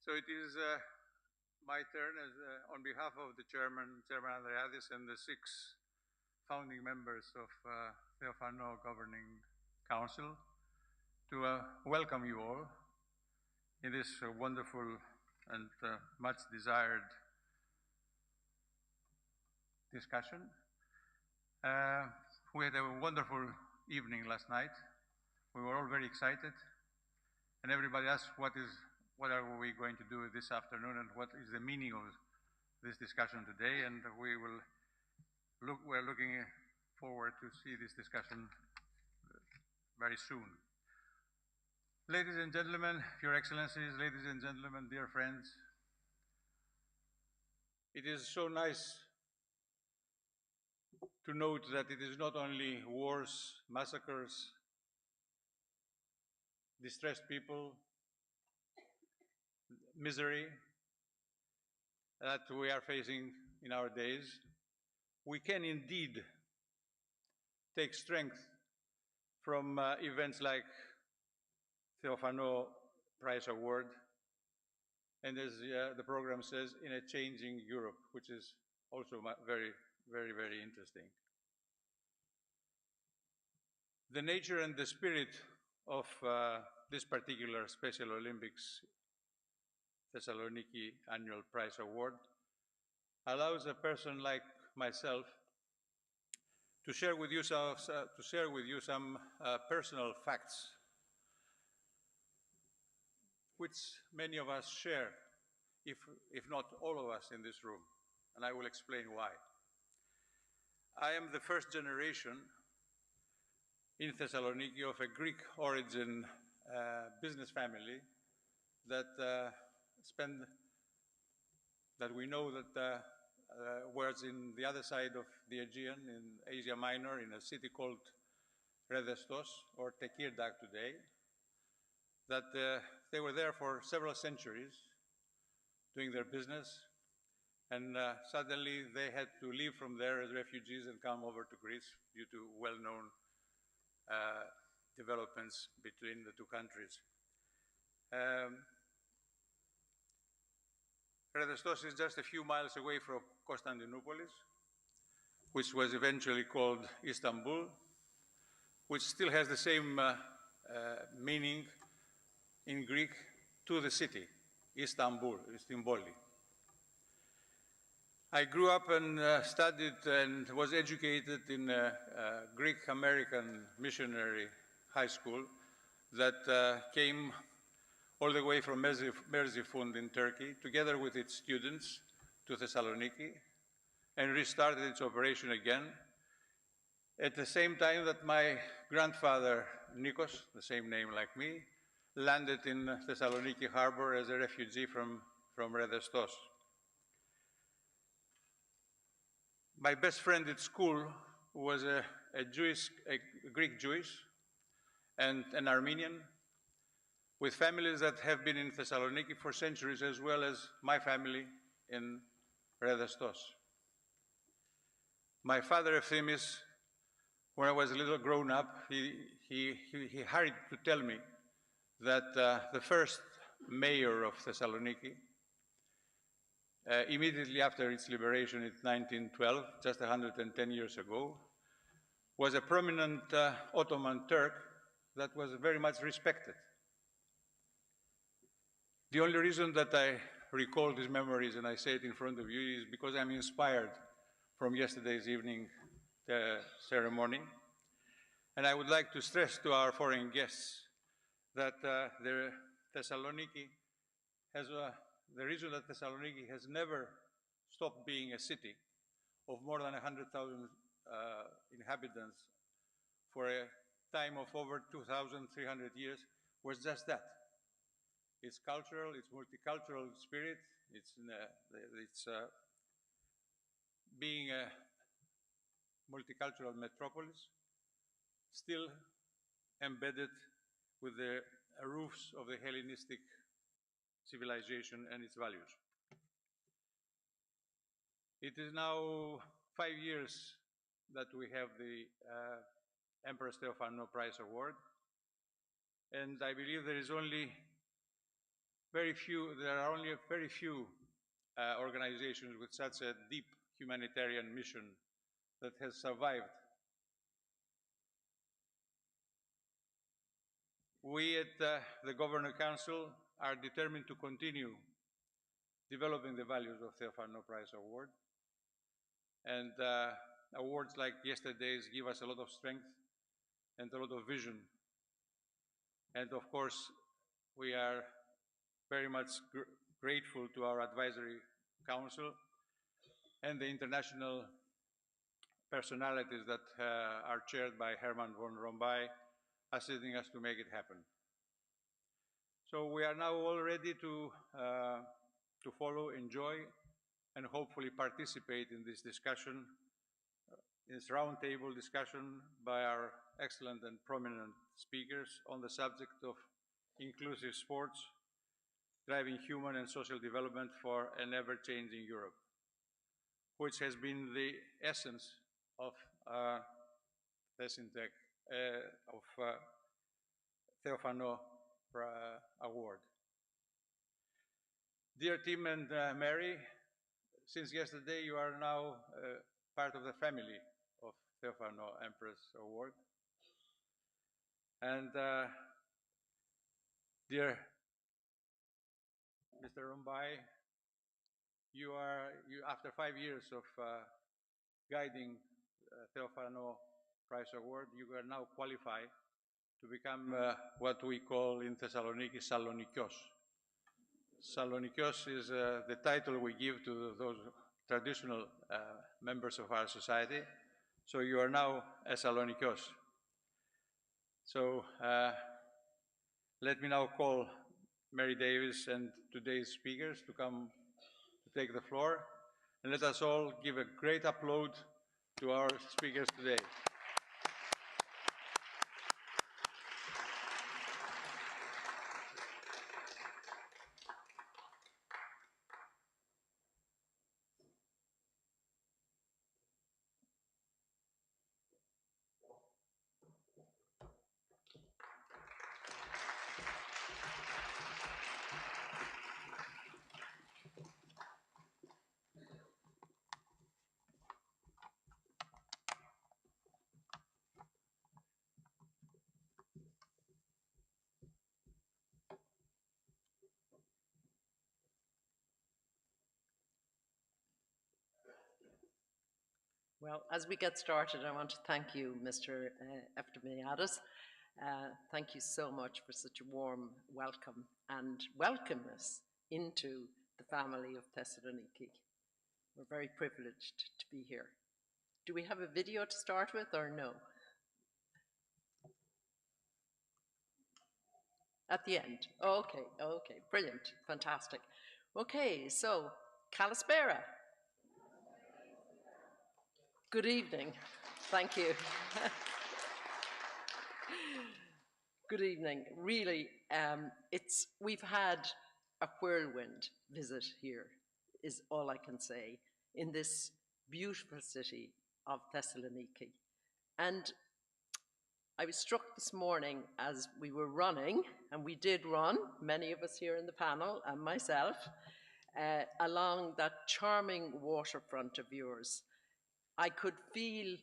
So it is my turn as, on behalf of the Chairman Andreadis and the 6 founding members of Theophano Governing Council to welcome you all in this wonderful and much desired discussion. We had a wonderful evening last night. We were all very excited, and everybody asked what are we going to do this afternoon and what is the meaning of this discussion today, and we're looking forward to see this discussion very soon. Ladies and gentlemen, Your Excellencies, ladies and gentlemen, dear friends, it is so nice to note that it is not only wars, massacres, distressed people, misery that we are facing in our days. We can indeed take strength from events like Theophano Prize Award, and as the program says, in a changing Europe, which is also very, very, very interesting. The nature and the spirit of this particular Special Olympics Thessaloniki Annual Prize Award allows a person like myself to share with you some personal facts which many of us share, if not all of us in this room, and I will explain why. I am the first generation in Thessaloniki of a Greek origin business family that we know that was in the other side of the Aegean, in Asia Minor, in a city called Redestos, or Tekirdağ today, that they were there for several centuries doing their business, and suddenly they had to leave from there as refugees and come over to Greece due to well-known developments between the two countries. Redestos is just a few miles away from Constantinopolis, which was eventually called Istanbul, which still has the same meaning in Greek to the city, Istanbul, Istimboli. I grew up and studied and was educated in a Greek-American missionary high school that came all the way from Merzifund in Turkey, together with its students, to Thessaloniki, and restarted its operation again. At the same time that my grandfather, Nikos, the same name like me, landed in Thessaloniki harbor as a refugee from Redestos. My best friend at school was a Greek Jewish and an Armenian, with families that have been in Thessaloniki for centuries, as well as my family in Redestos. My father, Ephemis, when I was a little grown up, he hurried to tell me that the first mayor of Thessaloniki, immediately after its liberation in 1912, just 110 years ago, was a prominent Ottoman Turk that was very much respected. The only reason that I recall these memories and I say it in front of you is because I'm inspired from yesterday's evening ceremony. And I would like to stress to our foreign guests that the reason that Thessaloniki has never stopped being a city of more than 100,000 inhabitants for a time of over 2,300 years was just that. Its cultural, its multicultural spirit, its being a multicultural metropolis, still embedded with the roofs of the Hellenistic civilization and its values. It is now 5 years that we have the Emperor Theophano Prize Award, and I believe there is only there are only very few organizations with such a deep humanitarian mission that has survived. We at the Governing Council are determined to continue developing the values of Theophano Prize Award. And awards like yesterday's give us a lot of strength and a lot of vision. And of course, we are very much grateful to our advisory council and the international personalities that are chaired by Herman von Rompuy, assisting us to make it happen. So we are now all ready to follow, enjoy, and hopefully participate in this discussion, this roundtable discussion by our excellent and prominent speakers on the subject of inclusive sports, driving human and social development for an ever-changing Europe, which has been the essence of Theophano Award. Dear Tim and Mary, since yesterday you are now part of the family of Theophano Empress Award. And dear Mr. Rompuy, after 5 years of guiding Theophano Prize Award, you are now qualified to become what we call in Thessaloniki Salonikios. Salonikios is the title we give to those traditional members of our society. So you are now a Salonikios. So let me now call Mary Davis and today's speakers to come to take the floor. And let us all give a great applause to our speakers today. Well, as we get started, I want to thank you, Mr. Eftimiadis. Thank you so much for such a warm welcome and welcome us into the family of Thessaloniki. We're very privileged to be here. Do we have a video to start with or no? At the end. Okay, brilliant, fantastic. Okay, so, Kalispera. Good evening. Thank you. Good evening. Really, we've had a whirlwind visit here, is all I can say, in this beautiful city of Thessaloniki. And I was struck this morning as we were running, and we did run, many of us here in the panel and myself, along that charming waterfront of yours. I could feel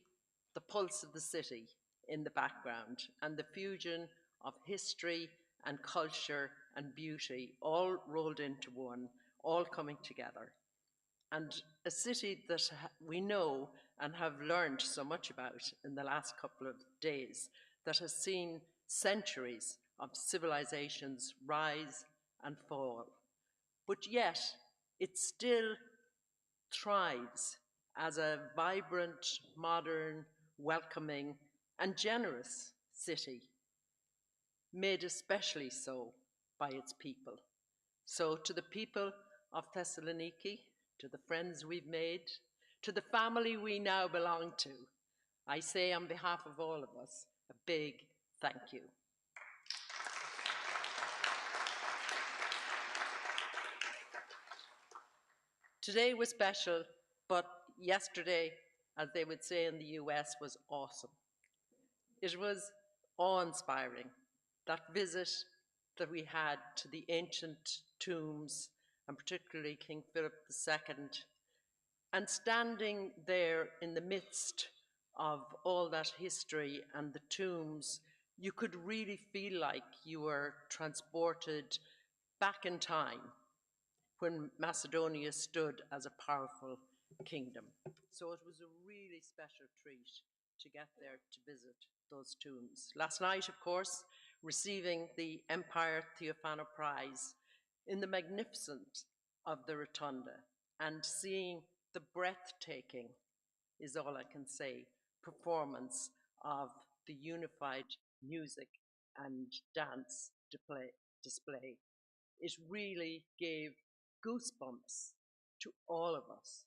the pulse of the city in the background and the fusion of history and culture and beauty all rolled into one, all coming together. And a city that we know and have learned so much about in the last couple of days, that has seen centuries of civilizations rise and fall. But yet, it still thrives as a vibrant, modern, welcoming, and generous city, made especially so by its people. So to the people of Thessaloniki, to the friends we've made, to the family we now belong to, I say on behalf of all of us, a big thank you. Today was special, but yesterday, as they would say in the US, was awesome. It was awe-inspiring. That visit that we had to the ancient tombs, and particularly King Philip II, and standing there in the midst of all that history and the tombs, you could really feel like you were transported back in time when Macedonia stood as a powerful kingdom. So it was a really special treat to get there to visit those tombs. Last night, of course, receiving the Empire Theophano Prize in the magnificence of the Rotunda and seeing the breathtaking, is all I can say, performance of the unified music and dance display. It really gave goosebumps to all of us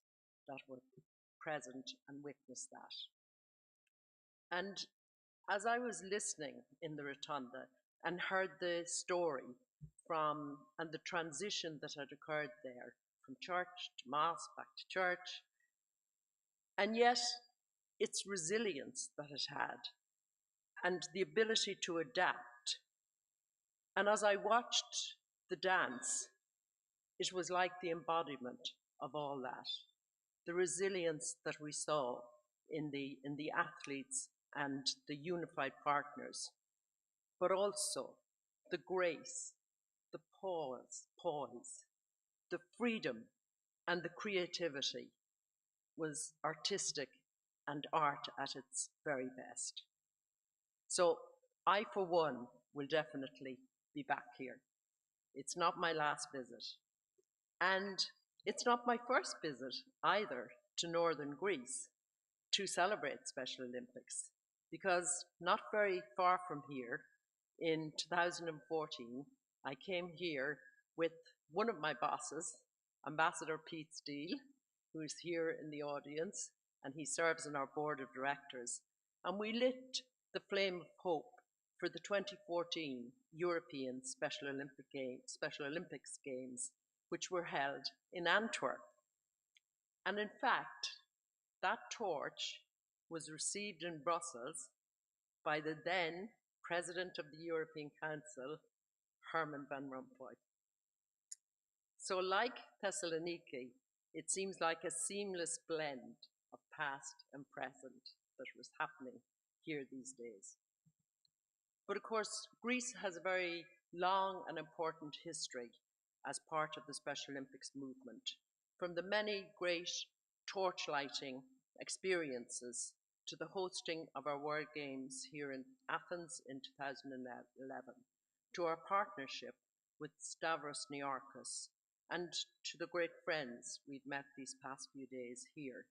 that were present and witnessed that. And as I was listening in the rotunda and heard the story from and the transition that had occurred there from church to mass back to church, and yet its resilience that it had and the ability to adapt. And as I watched the dance, it was like the embodiment of all that. The resilience that we saw in the athletes and the unified partners, but also the grace, the poise, the freedom, and the creativity was artistic and art at its very best. So I, for one, will definitely be back here. It's not my last visit. And it's not my first visit either to northern Greece to celebrate Special Olympics, because not very far from here, in 2014, I came here with one of my bosses, Ambassador Pete Steele, who is here in the audience, and he serves on our board of directors. And we lit the flame of hope for the 2014 European Special Olympics Games, which were held in Antwerp. And in fact, that torch was received in Brussels by the then President of the European Council, Herman Van Rompuy. So like Thessaloniki, it seems like a seamless blend of past and present that was happening here these days. But of course, Greece has a very long and important history as part of the Special Olympics movement, from the many great torchlighting experiences to the hosting of our World Games here in Athens in 2011, to our partnership with Stavros Niarchos, and to the great friends we've met these past few days here.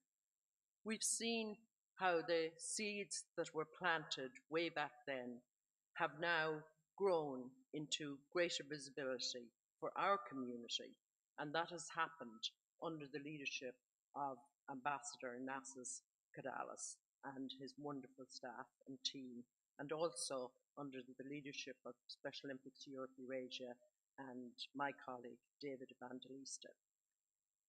We've seen how the seeds that were planted way back then have now grown into greater visibility for our community, and that has happened under the leadership of Ambassador Nassis Kadalis and his wonderful staff and team, and also under the leadership of Special Olympics Europe Eurasia and my colleague David Evangelista.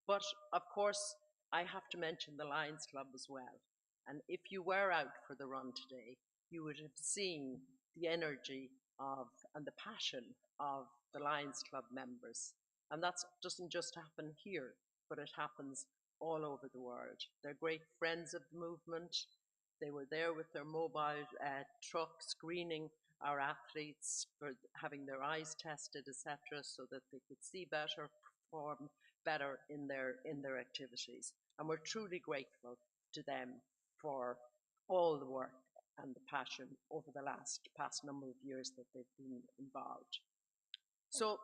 But of course, I have to mention the Lions Club as well. And if you were out for the run today, you would have seen the energy of and the passion of the Lions Club members. And that doesn't just happen here, but it happens all over the world. They're great friends of the movement. They were there with their mobile truck screening our athletes for having their eyes tested, etc., so that they could see better, perform better in their activities. And we're truly grateful to them for all the work and the passion over the past number of years that they've been involved. So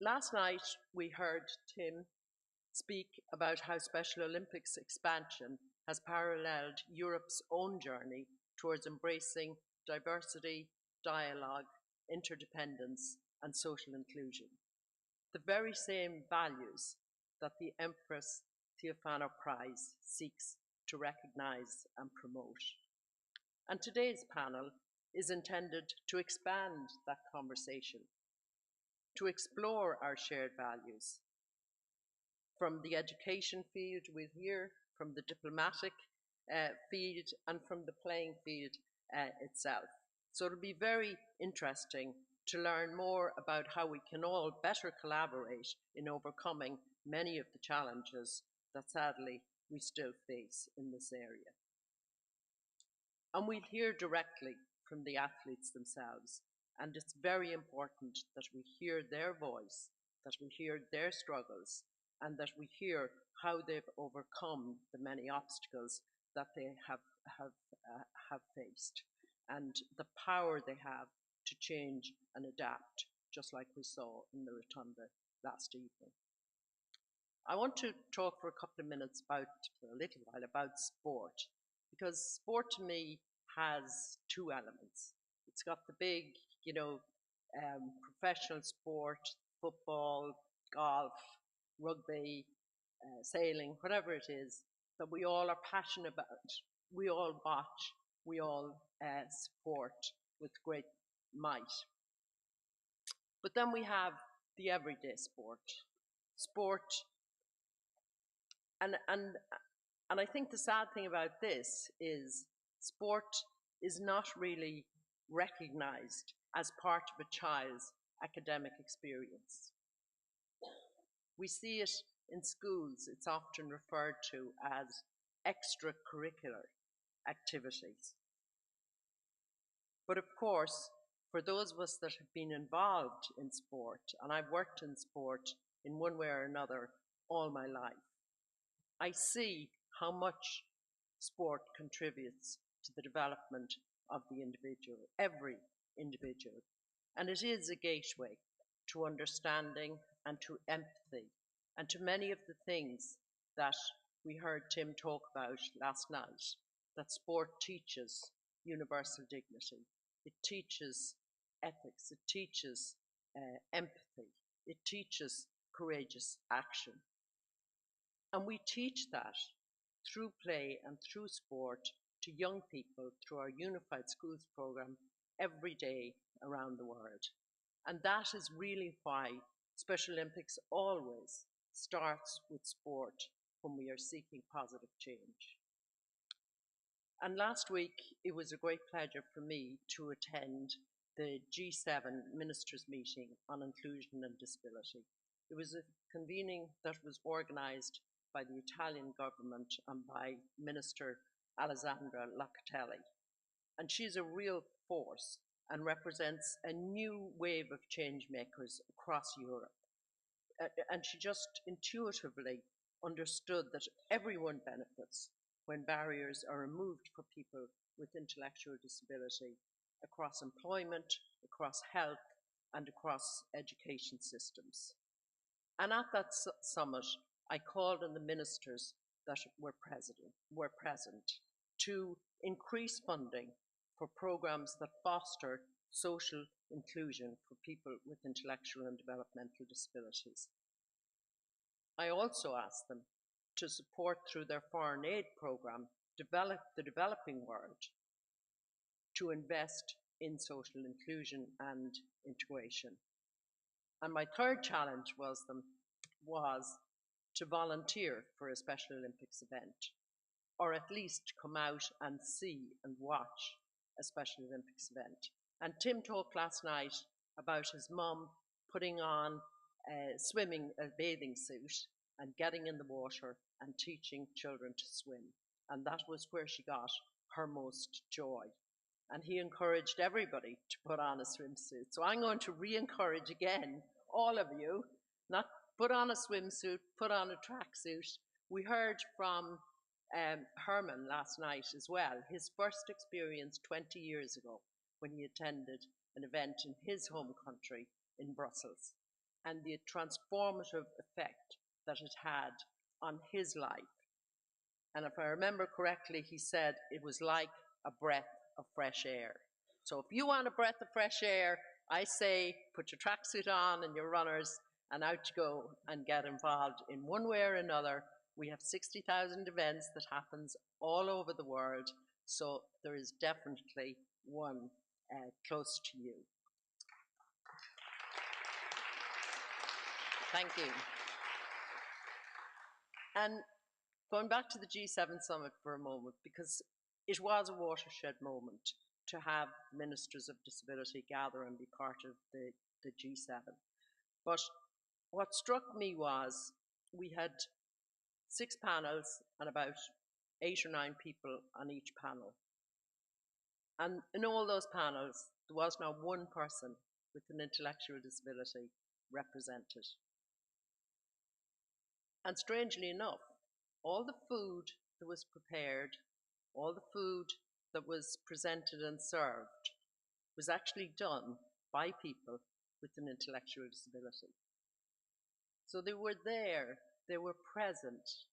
last night we heard Tim speak about how Special Olympics expansion has paralleled Europe's own journey towards embracing diversity, dialogue, interdependence, and social inclusion. The very same values that the Empress Theophano Prize seeks to recognize and promote. And today's panel is intended to expand that conversation, to explore our shared values. From the education field we'll hear, from the diplomatic field, and from the playing field itself. So it'll be very interesting to learn more about how we can all better collaborate in overcoming many of the challenges that sadly we still face in this area. And we'll hear directly from the athletes themselves, and it's very important that we hear their voice, that we hear their struggles, and that we hear how they've overcome the many obstacles that they have faced, and the power they have to change and adapt, just like we saw in the Rotunda last evening. I want to talk for a couple of minutes for a little while about sport, because sport to me has two elements. It's got the big, professional sport, football, golf, rugby, sailing, whatever it is, that we all are passionate about. We all watch, we all support with great might. But then we have the everyday sport, and I think the sad thing about this is sport is not really recognized as part of a child's academic experience. We see it in schools, it's often referred to as extracurricular activities. But of course, for those of us that have been involved in sport, and I've worked in sport in one way or another all my life, I see how much sport contributes to the development of the individual, every individual. And it is a gateway to understanding and to empathy and to many of the things that we heard Tim talk about last night, that sport teaches universal dignity. It teaches ethics, it teaches empathy, it teaches courageous action. And we teach that through play and through sport to young people through our Unified Schools programme every day around the world. And that is really why Special Olympics always starts with sport when we are seeking positive change. And last week, it was a great pleasure for me to attend the G7 Ministers' Meeting on Inclusion and Disability. It was a convening that was organised by the Italian government and by Minister Alessandra Locatelli. And she's a real force and represents a new wave of change makers across Europe. And she just intuitively understood that everyone benefits when barriers are removed for people with intellectual disability across employment, across health, and across education systems. And at that summit, I called on the ministers that were present to increase funding for programs that foster social inclusion for people with intellectual and developmental disabilities. I also asked them to support through their foreign aid program the developing world to invest in social inclusion and integration. And my third challenge was to volunteer for a Special Olympics event, or at least come out and see and watch a Special Olympics event. And Tim talked last night about his mum putting on a bathing suit and getting in the water and teaching children to swim. And that was where she got her most joy. And he encouraged everybody to put on a swimsuit. So I'm going to re-encourage again, all of you, not put on a swimsuit, put on a tracksuit. We heard from Herman last night as well, his first experience 20 years ago when he attended an event in his home country in Brussels, and the transformative effect that it had on his life. And if I remember correctly, he said it was like a breath of fresh air. So if you want a breath of fresh air, I say put your tracksuit on and your runners and out you go and get involved in one way or another. We have 60,000 events that happens all over the world, so there is definitely one close to you. Thank you. And going back to the G7 summit for a moment, because it was a watershed moment to have ministers of disability gather and be part of the G7. But what struck me was we had 6 panels and about 8 or 9 people on each panel. And in all those panels, there was not one person with an intellectual disability represented. And strangely enough, all the food that was prepared, all the food that was presented and served was actually done by people with an intellectual disability. So they were there, they were present,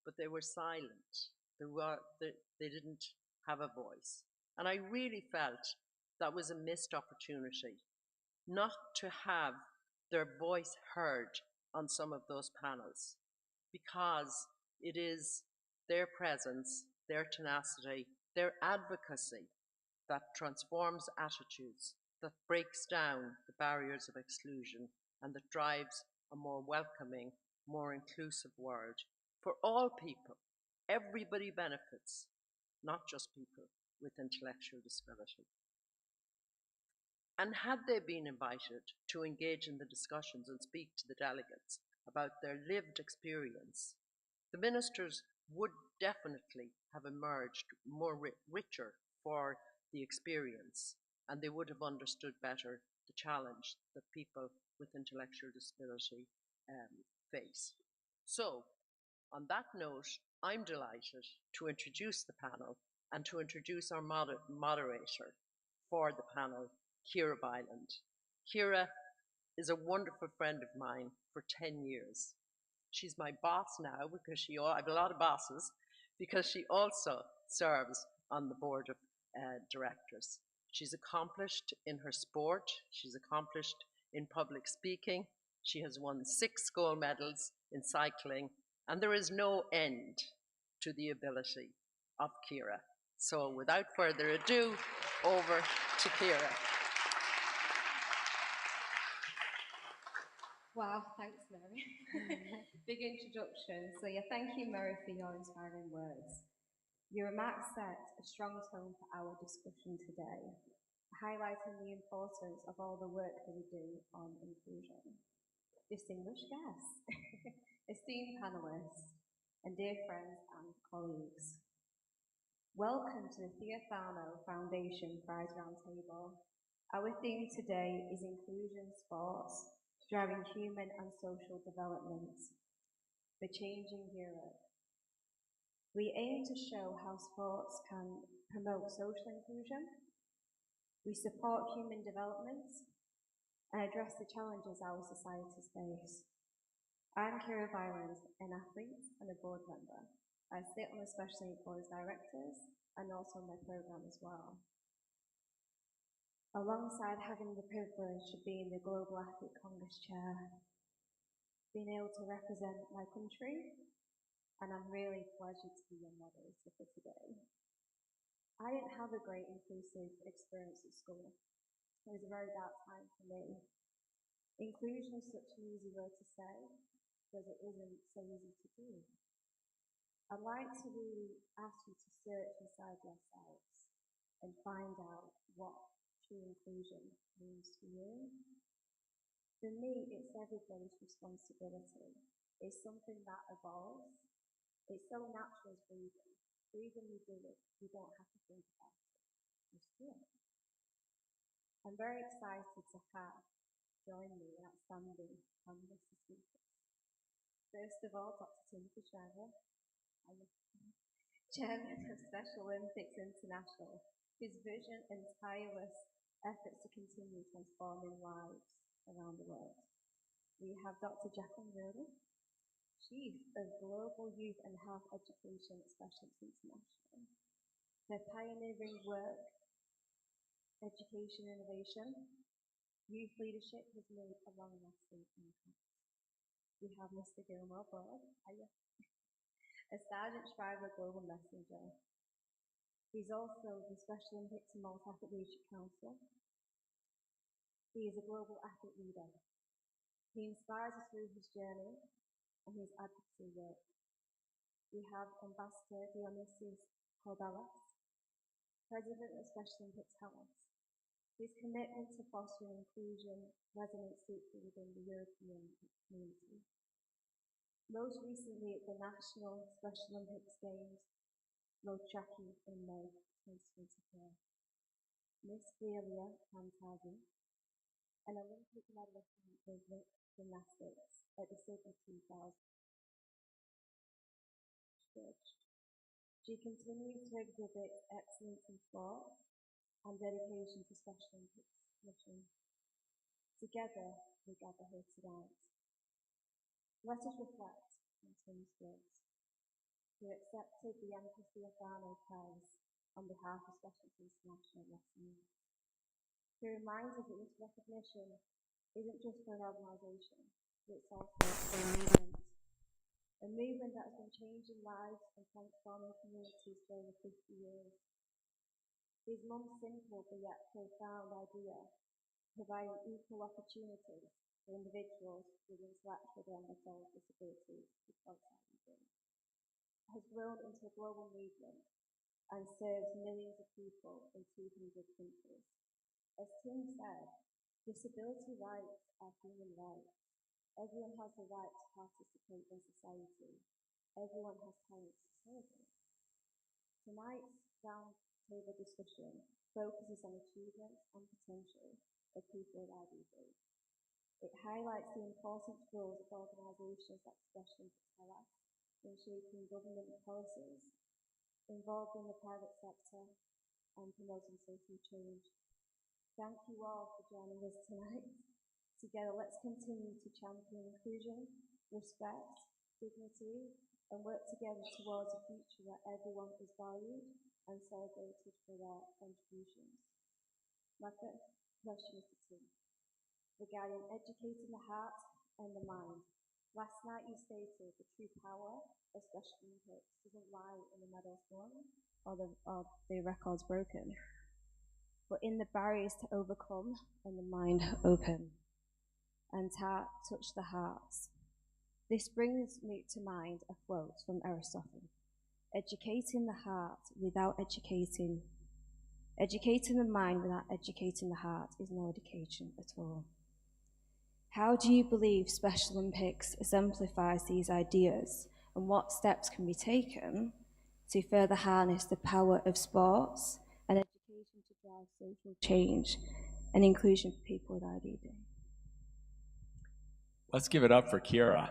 but they were silent. They didn't have a voice. And I really felt that was a missed opportunity, not to have their voice heard on some of those panels, because it is their presence, their tenacity, their advocacy that transforms attitudes, that breaks down the barriers of exclusion, and that drives a more welcoming, more inclusive world for all people. Everybody benefits, not just people with intellectual disability. And had they been invited to engage in the discussions and speak to the delegates about their lived experience, the ministers would definitely have emerged more richer for the experience, and they would have understood better the challenge that people with intellectual disability face. So, on that note, I'm delighted to introduce the panel and to introduce our moderator for the panel, Ciara Byland. Ciara is a wonderful friend of mine for 10 years. She's my boss now because I have a lot of bosses, because she also serves on the board of directors. She's accomplished in her sport, she's accomplished in public speaking, she has won 6 gold medals in cycling, and there is no end to the ability of Ciara. So without further ado, over to Ciara. Wow, thanks, Mary. Big introduction. So yeah, thank you, Mary, for your inspiring words. Your remarks set a strong tone for our discussion today, highlighting the importance of all the work that we do on inclusion. Distinguished guests, esteemed panelists, and dear friends and colleagues. Welcome to the Theophano Foundation Prize Roundtable. Our theme today is Inclusion Sports, Driving Human and Social Development for Changing Europe. We aim to show how sports can promote social inclusion, we support human development, and address the challenges our societies face. I'm Ciara Byland, an athlete and a board member. I sit on the Special Needs Board of Directors and also on my programme as well. Alongside having the privilege of being the Global Athlete Congress Chair, being able to represent my country, and I'm really pleased to be your moderator for today. I didn't have a great inclusive experience at school. It was a very dark time for me. Inclusion is such an easy word to say, but it isn't so easy to do. I'd like to really ask you to search inside yourselves and find out what true inclusion means to you. For me, it's everybody's responsibility. It's something that evolves. It's so natural as breathing. Breathing, you do it. You don't have to think about it. Just do it. I'm very excited to have join me in outstanding panelists and speakers. First of all, Dr. Timothy Shriver, Chairman of Special Olympics International. His vision and tireless efforts to continue transforming lives around the world. We have Dr. Jacqueline Rowley, Chief of Global Youth and Health Education at Special Olympics International. Her pioneering work, education innovation, youth leadership has made a long-lasting impact. We have Mr. Gilmore Board, a Sergeant Shriver Global Messenger. He's also the Special Olympics and Multi-Athlete Leadership Council. He is a global athlete leader. He inspires us through his journey and his advocacy work. We have Ambassador Dionysius Corbelis, President of Special Olympics Hellas. His commitment to fostering inclusion resonates deeply within the European community. Most recently at the National Special Olympics Games, road tracking in May 2024. Miss Clelia Pantazi, an Olympic medalist in rhythmic gymnastics at the Sydney 2000. She continues to exhibit excellence in sport and dedication to Special Olympics mission. Together, we gather here tonight. Let us reflect on Tim's words, who accepted the Emperor Theophano Prize on behalf of Specialty International last year. He reminds us that this recognition isn't just for an organisation, but it's also for a movement that has been changing lives and transforming communities for over 50 years. His mum's simple but yet profound idea, providing equal opportunities for individuals with intellectual and mental disabilities, has grown into a global movement and serves millions of people in 200 countries. As Tim said, disability rights are human rights. Everyone has the right to participate in society. Everyone has talents to celebrate. Tonight's roundtable discussion focuses on achievements and potential of people with IDD. It highlights the important roles of organisations like Special Olympics Hellas in shaping government policies, involving the private sector, and promoting social change. Thank you all for joining us tonight. Together, let's continue to champion inclusion, respect, dignity, and work together towards a future where everyone is valued and celebrated for their contributions. My first question is to Tim, regarding educating the heart and the mind. Last night you stated the true power of Special Olympics doesn't lie in the medals won or the records broken, but in the barriers to overcome and the mind open and touch the hearts. This brings me to mind a quote from Aristotle. Educating the heart without educating the mind without educating the heart is no education at all. How do you believe Special Olympics exemplifies these ideas, and what steps can be taken to further harness the power of sports and education to drive social change and inclusion for people with IDD? Let's give it up for Kira.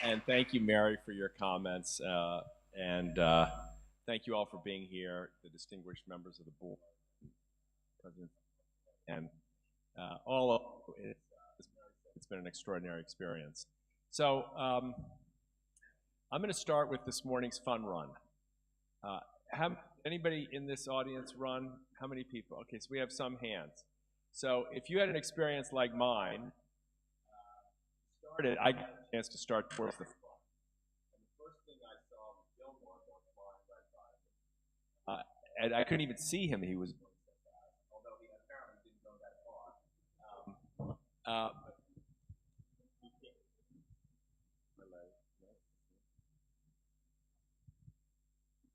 And thank you, Mary, for your comments. And thank you all for being here, the distinguished members of the board, President, and all of it. It's been an extraordinary experience. So I'm going to start with this morning's fun run. Anybody in this audience run? How many people? Okay, so we have some hands. So if you had an experience like mine, I got a chance to start towards the front. And the first thing I saw was Gilmore going flying right by me. And I couldn't even see him. He was going so fast, although he apparently didn't go that far.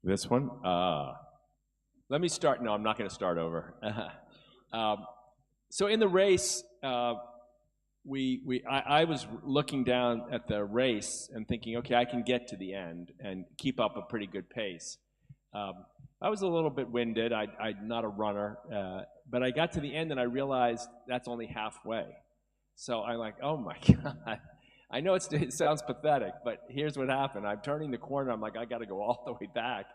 This one? Let me start. No, I'm not going to start over. So in the race, I was looking down at the race and thinking, okay, I can get to the end and keep up a pretty good pace. I was a little bit winded. I'm not a runner, but I got to the end and I realized that's only halfway. So I'm like, oh my God. I know it sounds pathetic, but here's what happened. I'm turning the corner. I'm like, I got to go all the way back.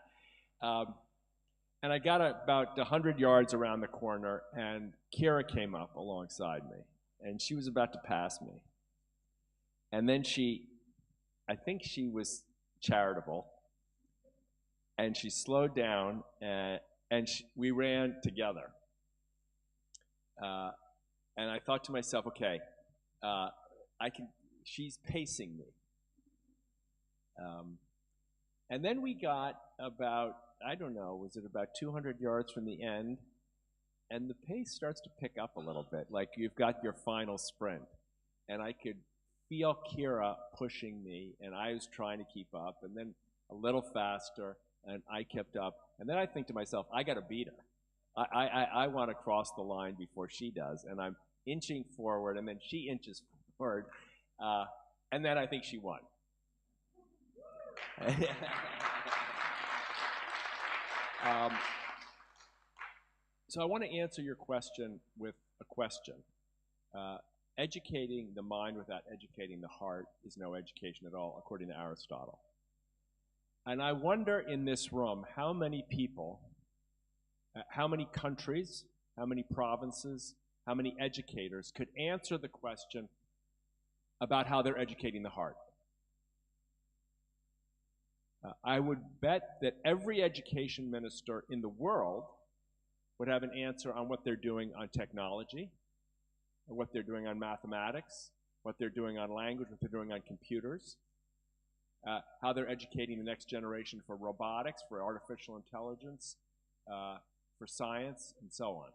And I got about 100 yards around the corner, and Kira came up alongside me, and she was about to pass me. And then I think she was charitable, and she slowed down, and we ran together. And I thought to myself, okay, she's pacing me. And then we got about, I don't know, was it about 200 yards from the end? And the pace starts to pick up a little bit, like you've got your final sprint. And I could feel Kira pushing me, and I was trying to keep up, and then a little faster, and I kept up. And then I think to myself, I got to beat her. I want to cross the line before she does, and I'm inching forward, and then she inches forward, and then I think she won. So I want to answer your question with a question. Educating the mind without educating the heart is no education at all, according to Aristotle. And I wonder in this room how many people, how many countries, how many provinces, how many educators could answer the question about how they're educating the heart. I would bet that every education minister in the world would have an answer on what they're doing on technology, or what they're doing on mathematics, what they're doing on language, what they're doing on computers, how they're educating the next generation for robotics, for artificial intelligence, for science, and so on.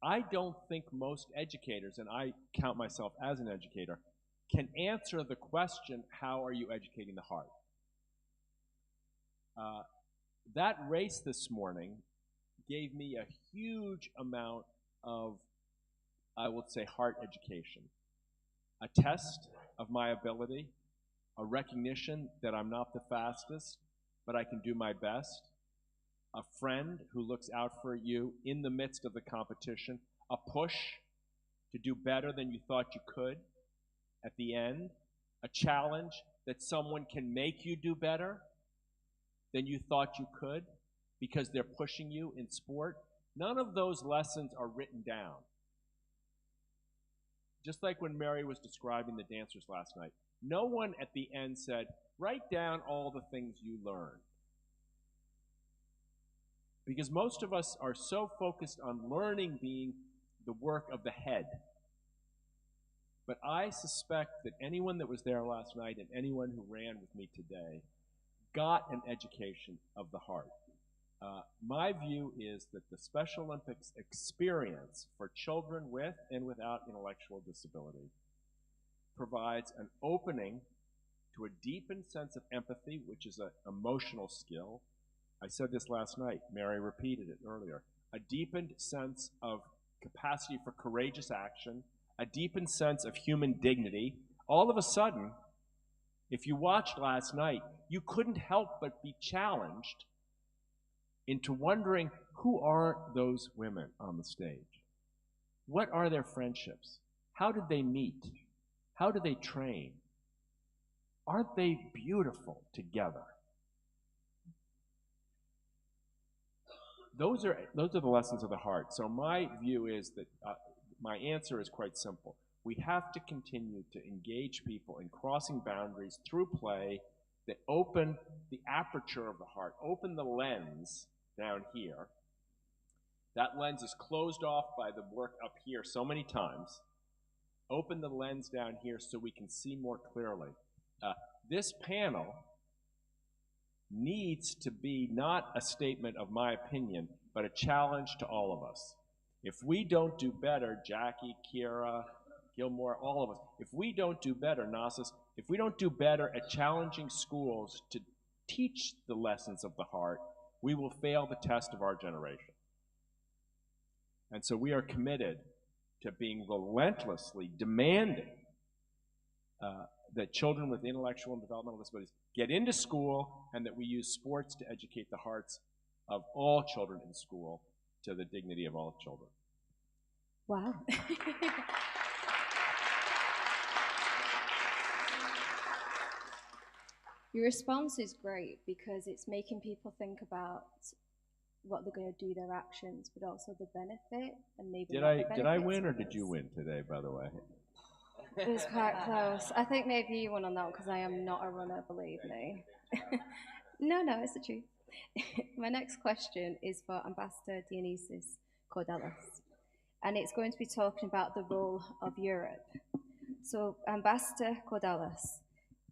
I don't think most educators, and I count myself as an educator, can answer the question, how are you educating the heart? That race this morning gave me a huge amount of, I would say, heart education. A test of my ability, a recognition that I'm not the fastest, but I can do my best, a friend who looks out for you in the midst of the competition, a push to do better than you thought you could at the end, a challenge that someone can make you do better than you thought you could because they're pushing you in sport. None of those lessons are written down. Just like when Mary was describing the dancers last night, no one at the end said, write down all the things you learned. Because most of us are so focused on learning being the work of the head. But I suspect that anyone that was there last night and anyone who ran with me today got an education of the heart. My view is that the Special Olympics experience for children with and without intellectual disability provides an opening to a deepened sense of empathy, which is an emotional skill. I said this last night, Mary repeated it earlier. A deepened sense of capacity for courageous action, a deepened sense of human dignity. All of a sudden, if you watched last night, you couldn't help but be challenged into wondering, who are those women on the stage? What are their friendships? How did they meet? How do they train? Aren't they beautiful together? Those are the lessons of the heart. So my view is that my answer is quite simple. We have to continue to engage people in crossing boundaries through play that open the aperture of the heart, open the lens down here. That lens is closed off by the work up here so many times. Open the lens down here so we can see more clearly. This panel needs to be not a statement of my opinion, but a challenge to all of us. If we don't do better, Jackie, Kira, Gilmore, all of us, if we don't do better, Nassus, if we don't do better at challenging schools to teach the lessons of the heart, we will fail the test of our generation. And so we are committed to being relentlessly demanding that children with intellectual and developmental disabilities get into school, and that we use sports to educate the hearts of all children in school to the dignity of all children. Wow. Your response is great because it's making people think about what they're going to do, their actions, but also the benefit and maybe Did I win or did you win today, by the way? It was quite close. I think maybe you won on that one because I am not a runner, believe me. No, it's the truth. My next question is for Ambassador Dionysius Cordelis, and it's going to be talking about the role of Europe. So, Ambassador Cordelis,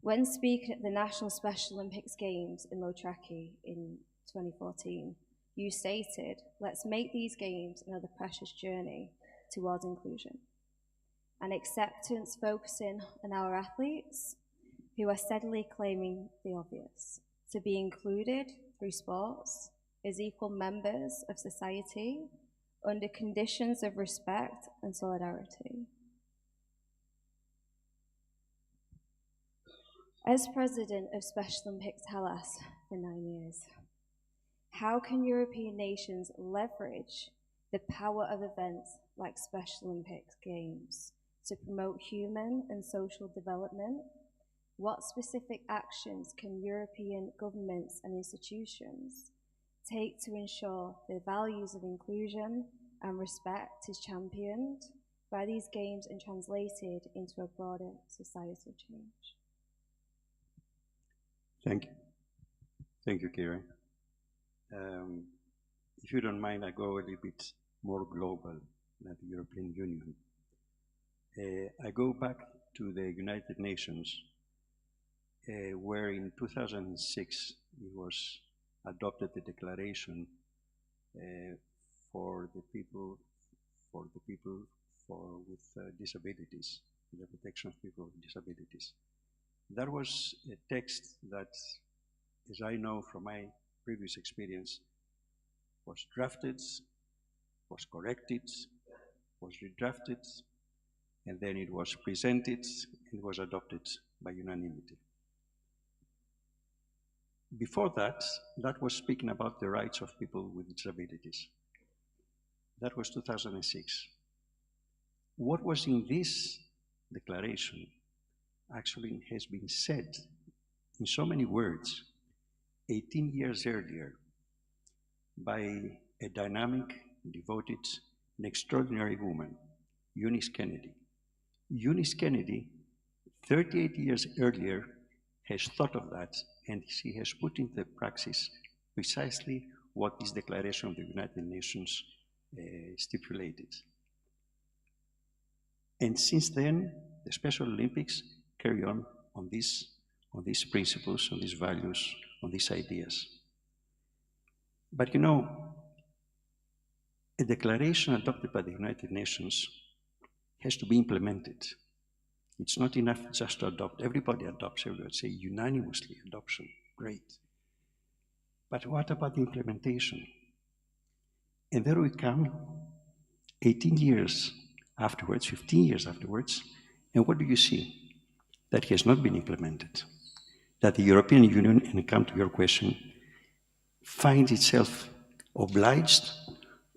when speaking at the National Special Olympics Games in Lautraki in 2014, you stated, "Let's make these games another precious journey towards inclusion." and acceptance focusing on our athletes who are steadily claiming the obvious, to be included through sports as equal members of society under conditions of respect and solidarity. As president of Special Olympics Hellas for 9 years, how can European nations leverage the power of events like Special Olympics Games to promote human and social development? What specific actions can European governments and institutions take to ensure the values of inclusion and respect is championed by these games and translated into a broader societal change? Thank you. Thank you, Kira. If you don't mind, I go a little bit more global than the European Union. I go back to the United Nations, where in 2006 it was adopted the declaration for the people with disabilities, the protection of people with disabilities. That was a text that, as I know from my previous experience, was drafted, was corrected, was redrafted, and then it was presented and was adopted by unanimity. Before that, that was speaking about the rights of people with disabilities. That was 2006. What was in this declaration actually has been said in so many words 18 years earlier by a dynamic, devoted, and extraordinary woman, Eunice Kennedy. Eunice Kennedy, 38 years earlier, has thought of that, and she has put into practice precisely what this Declaration of the United Nations stipulated. And since then, the Special Olympics carry on these principles, on these values, on these ideas. But you know, a declaration adopted by the United Nations has to be implemented. It's not enough just to adopt. Everybody adopts, everybody say unanimously adoption, great. But what about the implementation? And there we come, 18 years afterwards, 15 years afterwards, and what do you see? That has not been implemented. That the European Union, and I come to your question, finds itself obliged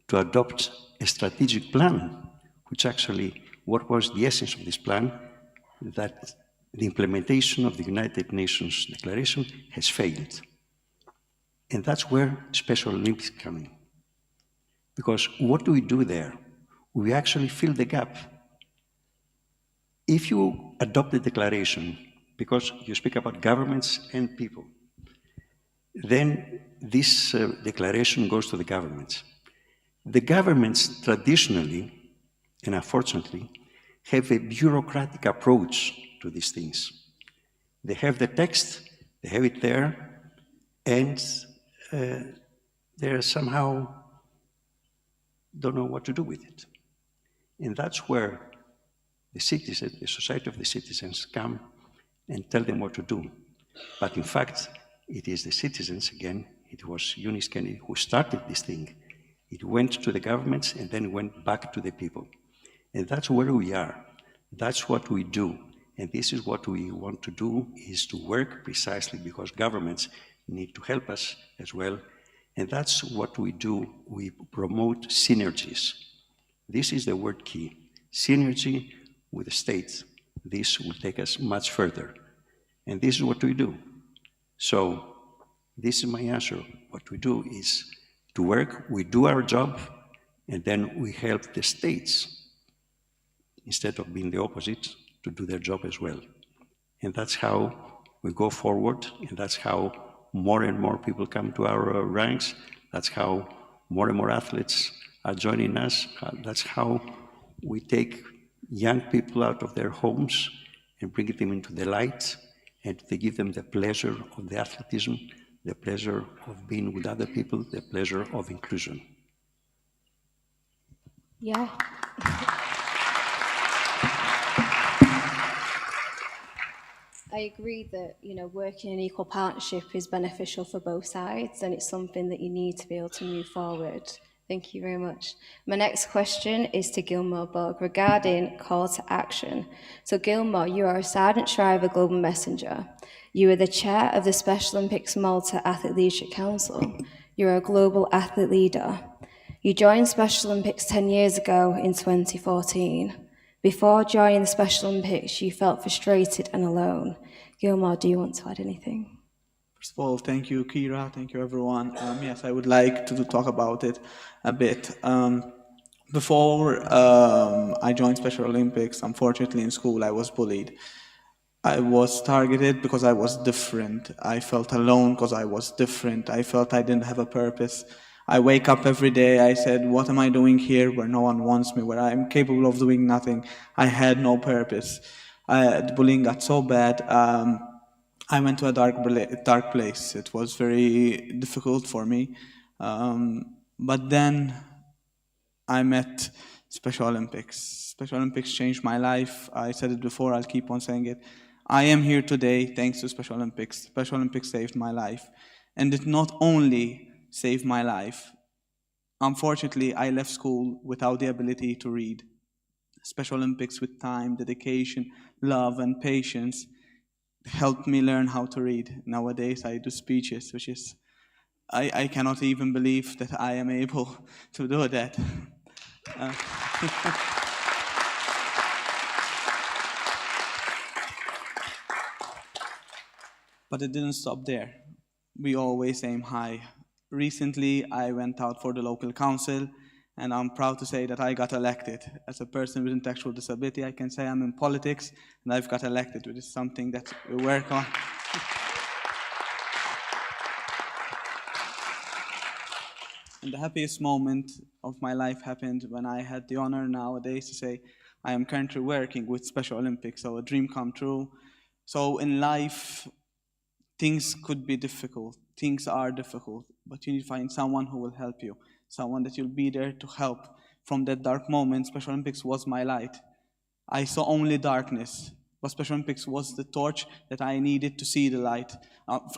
to adopt a strategic plan, which actually, what was the essence of this plan? That the implementation of the United Nations Declaration has failed. And that's where Special Olympics come in. Because what do we do there? We actually fill the gap. If you adopt the declaration, because you speak about governments and people, then this declaration goes to the governments. The governments traditionally, and unfortunately, have a bureaucratic approach to these things. They have the text, they have it there, and they somehow don't know what to do with it. And that's where the citizens, the society of the citizens come and tell them what to do. But in fact, it is the citizens, again, it was Eunice Kennedy who started this thing. It went to the governments and then went back to the people. And that's where we are. That's what we do. And this is what we want to do, is to work precisely because governments need to help us as well. And that's what we do. We promote synergies. This is the word key. Synergy with the states. This will take us much further. And this is what we do. So this is my answer. What we do is to work, we do our job, and then we help the states, instead of being the opposite, to do their job as well. And that's how we go forward, and that's how more and more people come to our ranks. That's how more and more athletes are joining us. That's how we take young people out of their homes and bring them into the light, and they give them the pleasure of the athleticism, the pleasure of being with other people, the pleasure of inclusion. Yeah. I agree that, working in equal partnership is beneficial for both sides, and it's something that you need to be able to move forward. Thank you very much. My next question is to Gilmore Bog regarding call to action. So Gilmore, you are a Sergeant Shriver Global Messenger. You are the chair of the Special Olympics Malta Athlete Leadership Council. You're a global athlete leader. You joined Special Olympics 10 years ago in 2014. Before joining the Special Olympics, you felt frustrated and alone. Gilmore, do you want to add anything? First of all, thank you, Kira. Thank you, everyone. Yes, I would like to talk about it a bit. Before I joined Special Olympics, unfortunately in school I was bullied. I was targeted because I was different. I felt alone because I was different. I felt I didn't have a purpose. I wake up every day, I said, what am I doing here where no one wants me, where I'm capable of doing nothing? I had no purpose. The bullying got so bad. I went to a dark place. It was very difficult for me. But then I met Special Olympics. Special Olympics changed my life. I said it before, I'll keep on saying it. I am here today thanks to Special Olympics. Special Olympics saved my life. And it not only saved my life, unfortunately, I left school without the ability to read. Special Olympics with time, dedication, love, and patience helped me learn how to read. Nowadays, I do speeches, which is, I cannot even believe that I am able to do that. But it didn't stop there. We always aim high. Recently, I went out for the local council, and I'm proud to say that I got elected. As a person with intellectual disability, I can say I'm in politics, and I've got elected, which is something that we work on. And the happiest moment of my life happened when I had the honor nowadays to say I am currently working with Special Olympics, so a dream come true. So in life, things could be difficult, things are difficult, but you need to find someone who will help you, someone that you'll be there to help. From that dark moment, Special Olympics was my light. I saw only darkness, but Special Olympics was the torch that I needed to see the light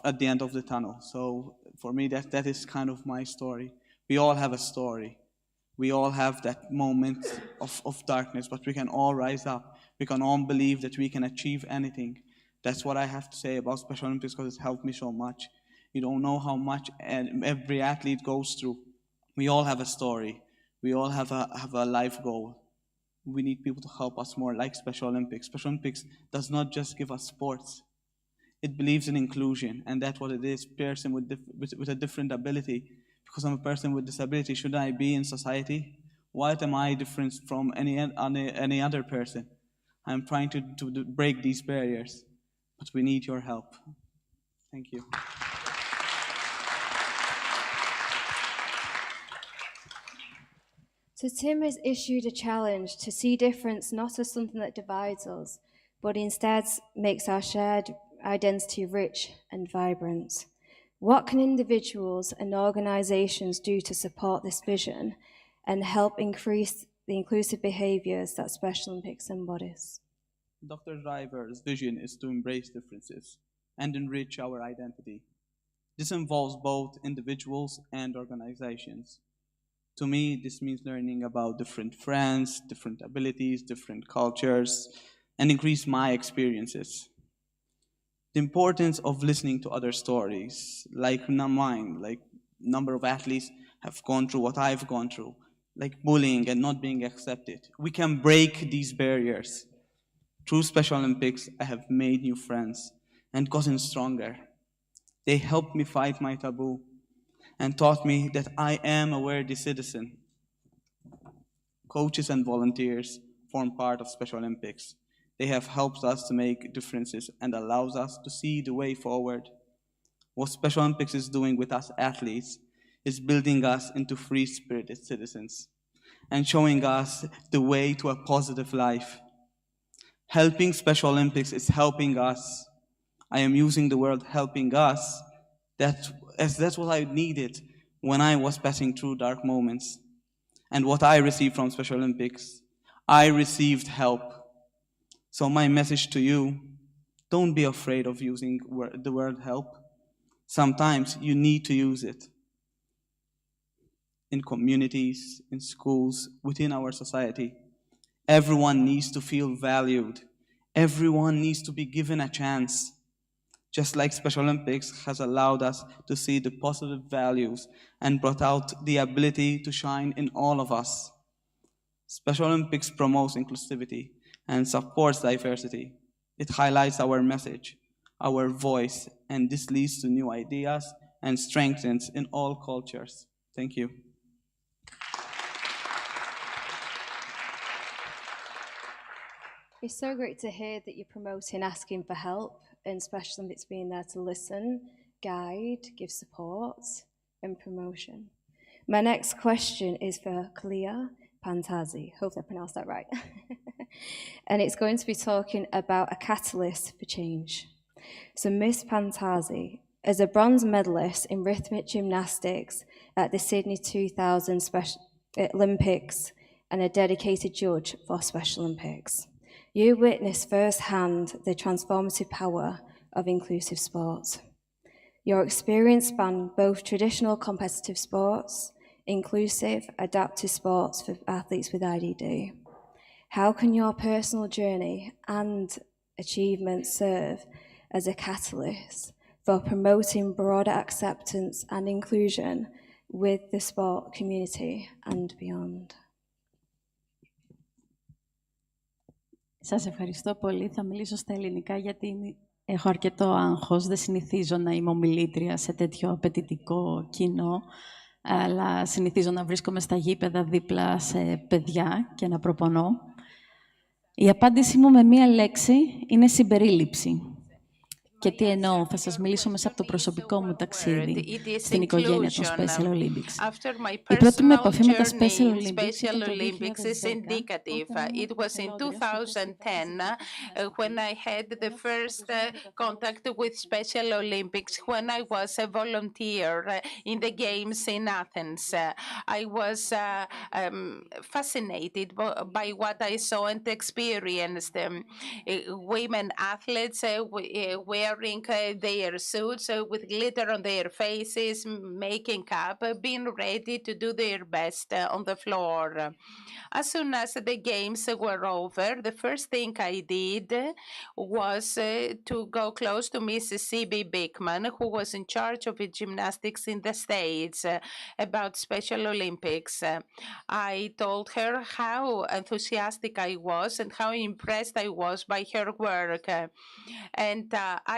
at the end of the tunnel. So for me, that is kind of my story. We all have a story. We all have that moment of darkness, but we can all rise up. We can all believe that we can achieve anything. That's what I have to say about Special Olympics because it's helped me so much. You don't know how much every athlete goes through. We all have a story. We all have a life goal. We need people to help us more, like Special Olympics. Special Olympics does not just give us sports. It believes in inclusion, and that's what it is. Person with a different ability. Because I'm a person with disability, should I be in society? What am I different from any other person? I'm trying to break these barriers, but we need your help. Thank you. So Tim has issued a challenge to see difference not as something that divides us, but instead makes our shared identity rich and vibrant. What can individuals and organizations do to support this vision and help increase the inclusive behaviors that Special Olympics embodies? Dr. Driver's vision is to embrace differences and enrich our identity. This involves both individuals and organizations. To me, this means learning about different friends, different abilities, different cultures, and increase my experiences. The importance of listening to other stories, like mine, like number of athletes have gone through what I've gone through, like bullying and not being accepted. We can break these barriers. Through Special Olympics, I have made new friends and gotten stronger. They helped me fight my taboo and taught me that I am a worthy citizen. Coaches and volunteers form part of Special Olympics. They have helped us to make differences and allows us to see the way forward. What Special Olympics is doing with us athletes is building us into free-spirited citizens and showing us the way to a positive life. Helping Special Olympics is helping us. I am using the word helping us. That's what I needed when I was passing through dark moments. And what I received from Special Olympics, I received help. So my message to you, Don't be afraid of using the word help. Sometimes you need to use it in communities, in schools, within our society. Everyone needs to feel valued. Everyone needs to be given a chance. Just like Special Olympics has allowed us to see the positive values and brought out the ability to shine in all of us. Special Olympics promotes inclusivity and supports diversity. It highlights our message, our voice, and this leads to new ideas and strengthens in all cultures. Thank you. It's so great to hear that you're promoting asking for help, and Special Olympics being there to listen, guide, give support, and promotion. My next question is for Clea Pantazi. Hopefully I pronounced that right. And it's going to be talking about a catalyst for change. So Miss Pantazi, as a bronze medalist in rhythmic gymnastics at the Sydney 2000 Olympics and a dedicated judge for Special Olympics, you witnessed firsthand the transformative power of inclusive sport. Your experience spanned both traditional competitive sports, inclusive, adaptive sports for athletes with IDD. How can your personal journey and achievements serve as a catalyst for promoting broader acceptance and inclusion with the sport community and beyond? Σας ευχαριστώ πολύ. Θα μιλήσω στα ελληνικά γιατί έχω αρκετό άγχος. Δεν συνηθίζω να είμαι ομιλήτρια σε τέτοιο απαιτητικό κοινό, αλλά συνηθίζω να βρίσκομαι στα γήπεδα δίπλα σε παιδιά και να προπονώ. Η απάντησή μου με μία λέξη είναι συμπερίληψη. Και τι εννοώ, θα σας μιλήσω μέσα από το προσωπικό μου ταξίδι στην οικογένεια των Special Olympics. Η πρώτη μου επαφή με τα Special Olympics is indicative. It was in 2010 when I had the first contact with Special Olympics, when I was a volunteer in the games in Athens. I was fascinated by what I saw and experienced. Women athletes wearing their suits with glitter on their faces, making up, being ready to do their best on the floor. As soon as the games were over, the first thing I did was to go close to Mrs. C.B. Bickman, who was in charge of gymnastics in the States, about Special Olympics. I told her how enthusiastic I was and how impressed I was by her work. And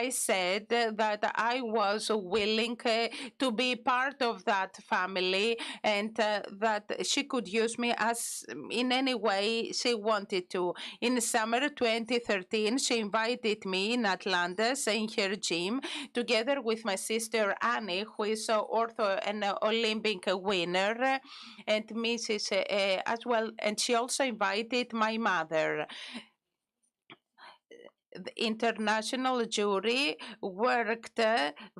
I said that I was willing to be part of that family and that she could use me as in any way she wanted to. In summer 2013, she invited me in Atlantis in her gym together with my sister Annie, who is also an Olympic winner, and Mrs. As well. And she also invited my mother. The international jury worked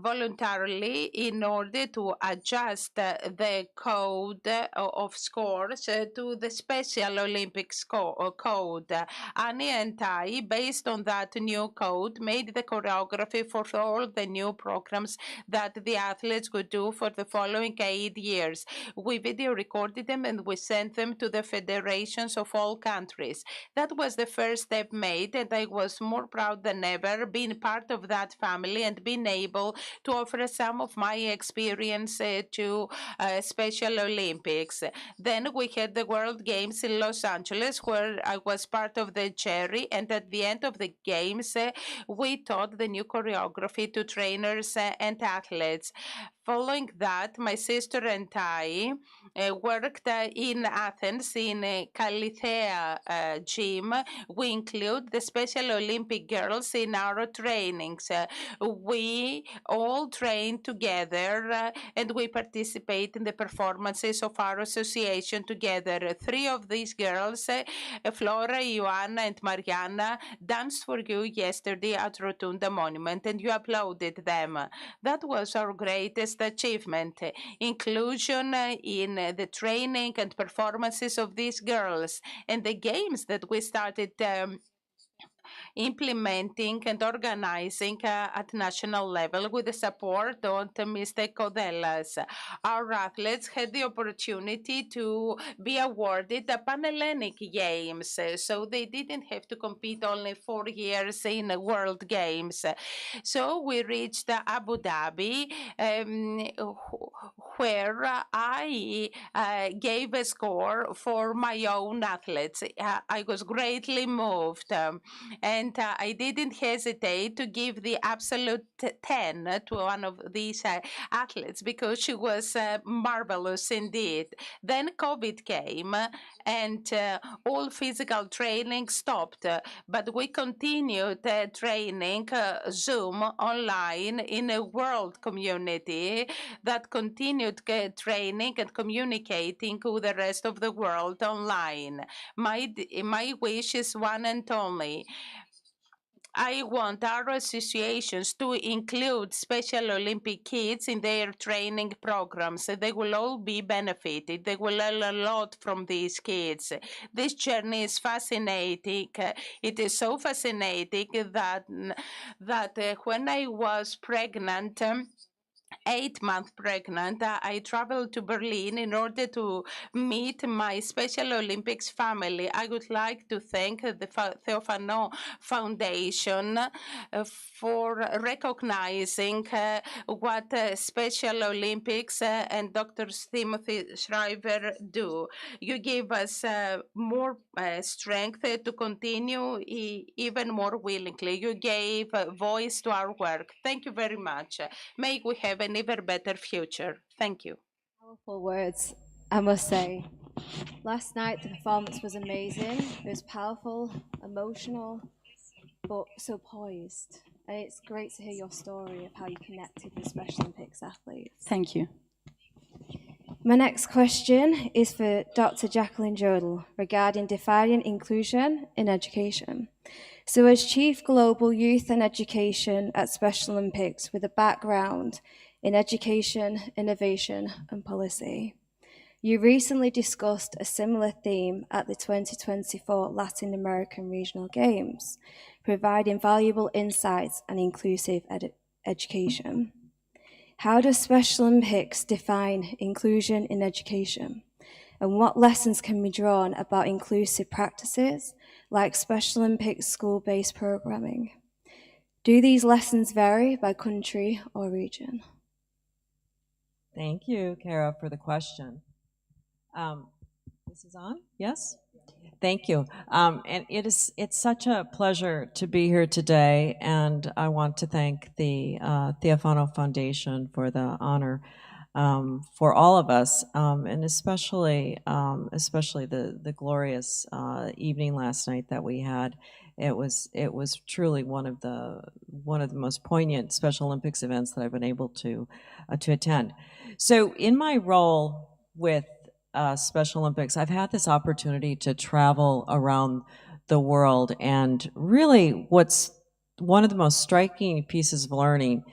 voluntarily in order to adjust the code of scores to the Special Olympics code. Annie and I, based on that new code, made the choreography for all the new programs that the athletes would do for the following 8 years. We video recorded them and we sent them to the federations of all countries. That was the first step made, and I was more proud than ever being part of that family and being able to offer some of my experience to Special Olympics. Then we had the World Games in Los Angeles, where I was part of the jury, and at the end of the games, we taught the new choreography to trainers and athletes. Following that, my sister and I worked in Athens in Kalithea gym. We include the Special Olympic girls in our trainings. We all train together and we participate in the performances of our association together. 3 of these girls, Flora, Ioanna, and Mariana, danced for you yesterday at Rotunda Monument, and you uploaded them. That was our greatest achievement, inclusion in the training and performances of these girls, and the games that we started implementing and organizing at national level with the support of Mr. Kodelas. Our athletes had the opportunity to be awarded the Pan-Hellenic Games, so they didn't have to compete only 4 years in World Games. So we reached Abu Dhabi, where I gave a score for my own athletes. I was greatly moved, and I didn't hesitate to give the absolute 10 to one of these athletes because she was marvelous indeed. Then COVID came, and all physical training stopped, but we continued training Zoom online in a world community that continued training and communicating with the rest of the world online. My wish is one and only. I want our associations to include Special Olympic kids in their training programs. They will all be benefited. They will learn a lot from these kids. This journey is fascinating. It is so fascinating that when I was pregnant, 8 months pregnant, I traveled to Berlin in order to meet my Special Olympics family. I would like to thank the Theophano Foundation for recognizing what Special Olympics and Dr. Timothy Shriver do. You give us more strength to continue even more willingly. You gave voice to our work. Thank you very much. May we have an even better future. Thank you. Powerful words, I must say. Last night, the performance was amazing. It was powerful, emotional, but so poised. And it's great to hear your story of how you connected with Special Olympics athletes. Thank you. My next question is for Dr. Jacqueline Jodel regarding defining inclusion in education. So as Chief Global Youth and Education at Special Olympics with a background in education, innovation and policy, you recently discussed a similar theme at the 2024 Latin American Regional Games, providing valuable insights and inclusive education. How does Special Olympics define inclusion in education? And what lessons can be drawn about inclusive practices like Special Olympics school-based programming? Do these lessons vary by country or region? Thank you, Kara, for the question. This is on? Yes? Thank you. And it's such a pleasure to be here today, and I want to thank the Theophano Foundation for the honor for all of us, and especially the glorious evening last night that we had. It was truly one of the most poignant Special Olympics events that I've been able to attend. So in my role with Special Olympics, I've had this opportunity to travel around the world, and really what's one of the most striking pieces of learning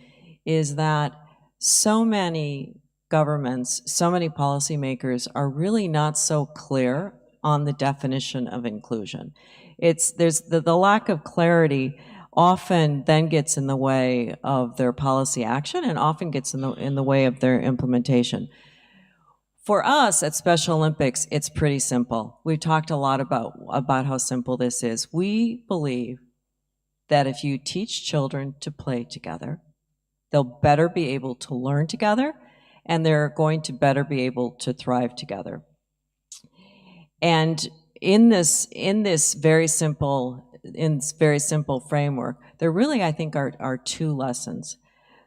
is that so many governments, so many policymakers are really not so clear on the definition of inclusion. There's the lack of clarity often then gets in the way of their policy action and often gets in the way of their implementation. For us at Special Olympics, it's pretty simple. We've talked a lot about how simple this is. We believe that if you teach children to play together, they'll better be able to learn together, and they're going to better be able to thrive together. And in this very simple framework, there really, I think, are two lessons.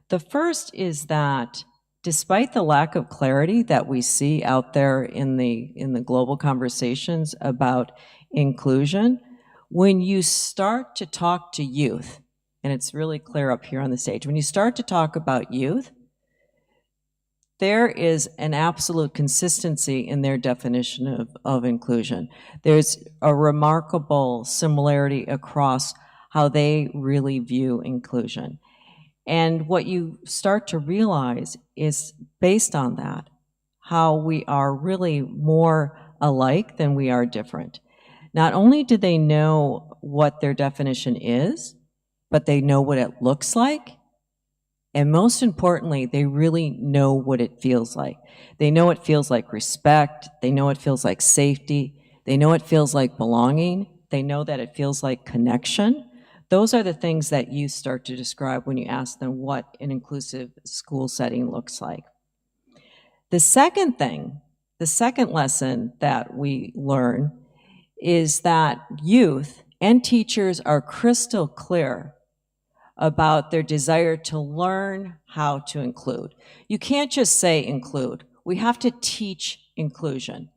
The first is that despite the lack of clarity that we see out there in the global conversations about inclusion, when you start to talk to youth, and it's really clear up here on the stage, when you start to talk about youth, there is an absolute consistency in their definition of inclusion. There's a remarkable similarity across how they really view inclusion. And what you start to realize is, based on that, how we are really more alike than we are different. Not only do they know what their definition is, but they know what it looks like. And most importantly, they really know what it feels like. They know it feels like respect. They know it feels like safety. They know it feels like belonging. They know that it feels like connection. Those are the things that you start to describe when you ask them what an inclusive school setting looks like. The second thing, the second lesson that we learn is that youth and teachers are crystal clear about their desire to learn how to include. You can't just say include. We have to teach inclusion.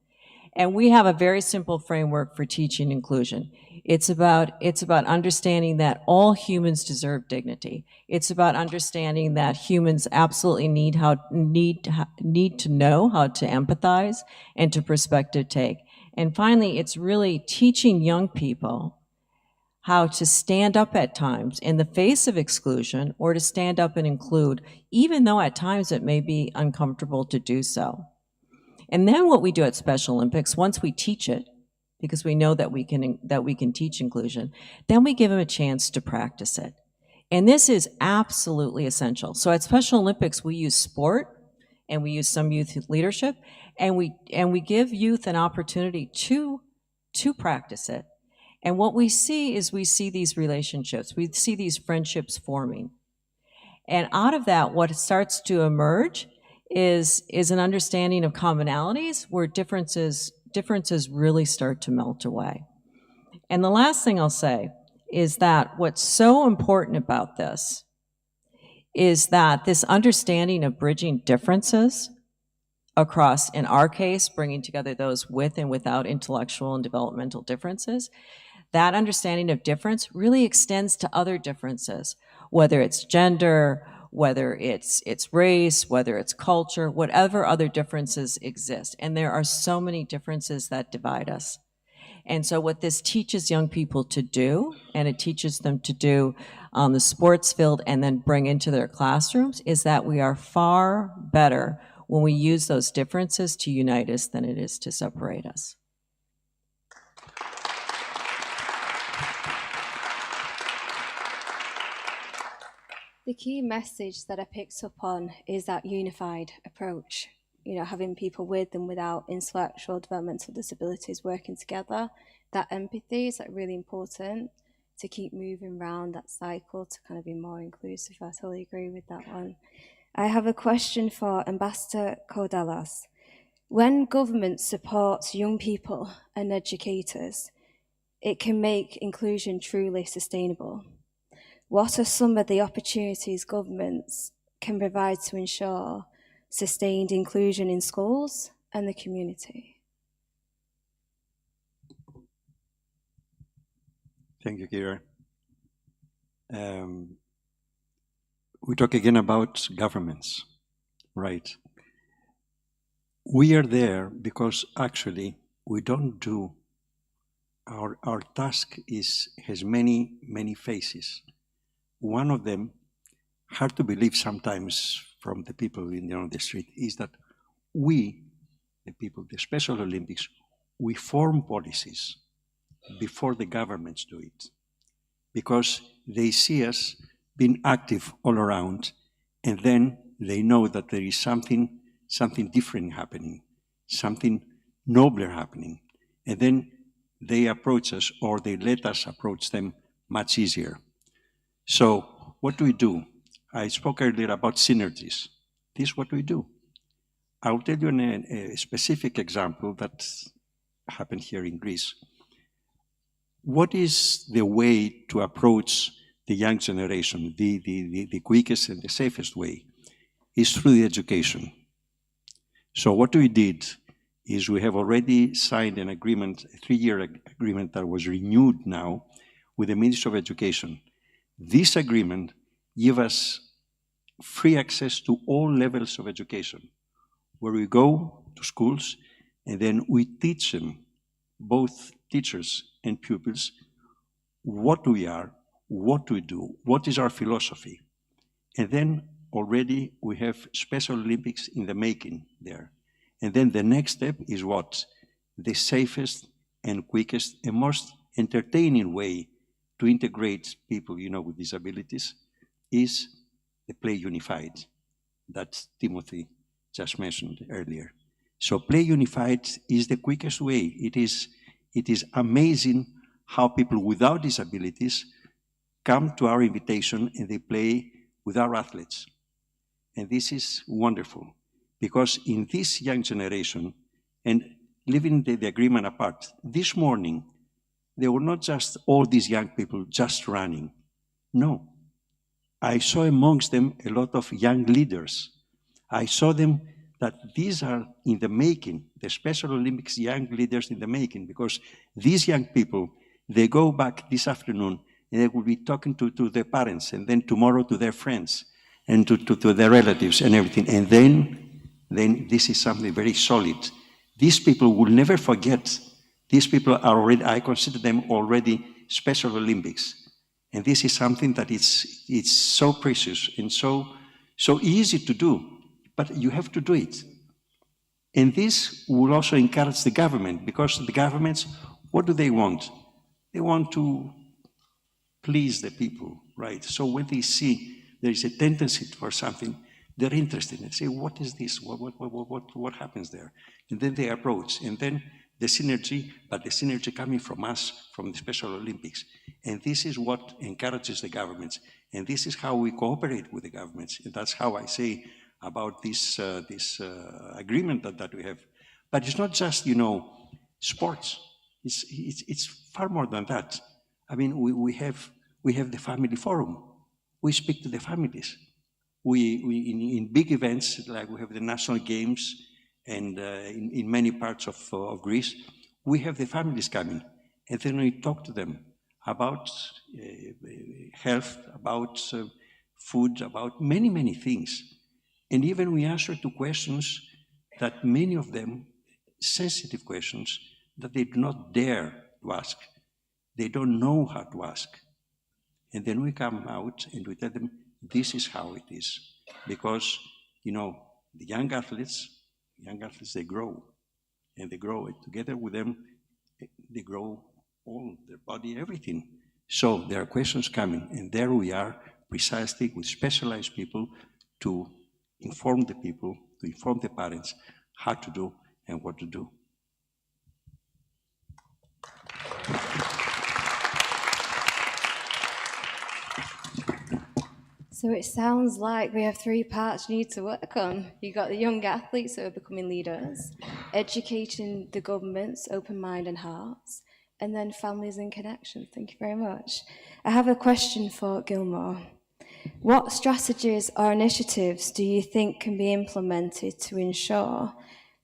And we have a very simple framework for teaching inclusion. It's about understanding that all humans deserve dignity. It's about understanding that humans absolutely need to know how to empathize and to perspective take. And finally, it's really teaching young people how to stand up at times in the face of exclusion or to stand up and include, even though at times it may be uncomfortable to do so. And then what we do at Special Olympics, once we teach it, because we know that we can teach inclusion, then we give them a chance to practice it. And this is absolutely essential. So at Special Olympics, we use sport and we use some youth leadership, and we give youth an opportunity to practice it. And what we see is we see these relationships, we see these friendships forming. And out of that, what starts to emerge is an understanding of commonalities where differences really start to melt away. And the last thing I'll say is that what's so important about this is that this understanding of bridging differences across, in our case, bringing together those with and without intellectual and developmental differences, that understanding of difference really extends to other differences, whether it's gender, whether it's race, whether it's culture, whatever other differences exist. And there are so many differences that divide us. And so what this teaches young people to do, and it teaches them to do on the sports field and then bring into their classrooms, is that we are far better when we use those differences to unite us than it is to separate us. The key message that I picked up on is that unified approach, having people with and without intellectual developmental disabilities working together. That empathy is really important to keep moving around that cycle to kind of be more inclusive. I totally agree with that one. I have a question for Ambassador Kodalas. When government supports young people and educators, it can make inclusion truly sustainable. What are some of the opportunities governments can provide to ensure sustained inclusion in schools and the community? Thank you, Kira. We talk again about governments, right? We are there because actually we don't do, our task has many faces. One of them, hard to believe sometimes from the people on the street, is that we, the people, the Special Olympics, we form policies before the governments do it, because they see us being active all around, and then they know that there is something different happening, something nobler happening, and then they approach us, or they let us approach them much easier. So what do? I spoke earlier about synergies. This is what we do. I'll tell you a specific example that happened here in Greece. What is the way to approach the young generation? The quickest and the safest way is through the education. So what we did is we have already signed an agreement, a 3-year agreement that was renewed now with the Ministry of Education. This agreement gives us free access to all levels of education, where we go to schools and then we teach them, both teachers and pupils, what we are, what we do, what is our philosophy. And then already we have Special Olympics in the making there. And then the next step is what? The safest and quickest and most entertaining way to integrate people, with disabilities is the Play Unified that Timothy just mentioned earlier. So Play Unified is the quickest way. It is amazing how people without disabilities come to our invitation and they play with our athletes. And this is wonderful because in this young generation, and leaving the agreement apart, this morning, they were not just all these young people just running. No. I saw amongst them a lot of young leaders. I saw them that these are in the making, the Special Olympics young leaders in the making, because these young people, they go back this afternoon and they will be talking to their parents, and then tomorrow to their friends, and to their relatives and everything. And then this is something very solid. These people will never forget. These people are already, I consider them already Special Olympics. And this is something that it's so precious and so easy to do, but you have to do it. And this will also encourage the government, because the governments, what do they want? They want to please the people, right? So when they see there is a tendency for something, they're interested and say, what is this? What happens there? And then they approach, and then the synergy, but the synergy coming from us, from the Special Olympics. And this is what encourages the governments. And this is how we cooperate with the governments. And that's how I say about this agreement that we have. But it's not just, sports. It's far more than that. I mean, we have the family forum. We speak to the families. In big events, like we have the national games, and in many parts of Greece, we have the families coming, and then we talk to them about health, about food, about many, many things. And even we answer to questions that many of them, sensitive questions, that they do not dare to ask. They don't know how to ask. And then we come out and we tell them, this is how it is. Because, the young athletes, they grow. And they grow together with them, they grow all their body, everything. So there are questions coming, and there we are precisely with specialized people to inform the people, to inform the parents how to do and what to do. So it sounds like we have three parts you need to work on. You've got the young athletes who are becoming leaders, educating the government's open mind and hearts, and then families and connections. Thank you very much. I have a question for Gilmore. What strategies or initiatives do you think can be implemented to ensure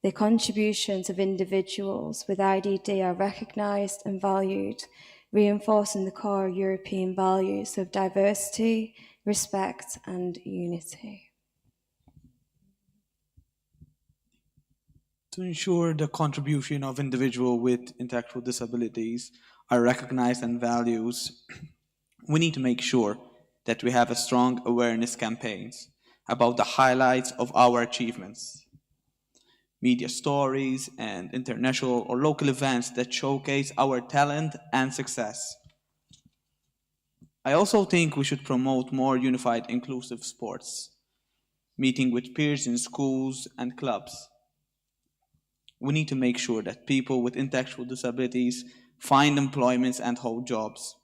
the contributions of individuals with IDD are recognised and valued, reinforcing the core European values of diversity, respect and unity? To ensure the contribution of individuals with intellectual disabilities are recognized and valued, we need to make sure that we have a strong awareness campaigns about the highlights of our achievements, media stories and international or local events that showcase our talent and success. I also think we should promote more unified inclusive sports, meeting with peers in schools and clubs. We need to make sure that people with intellectual disabilities find employments and hold jobs.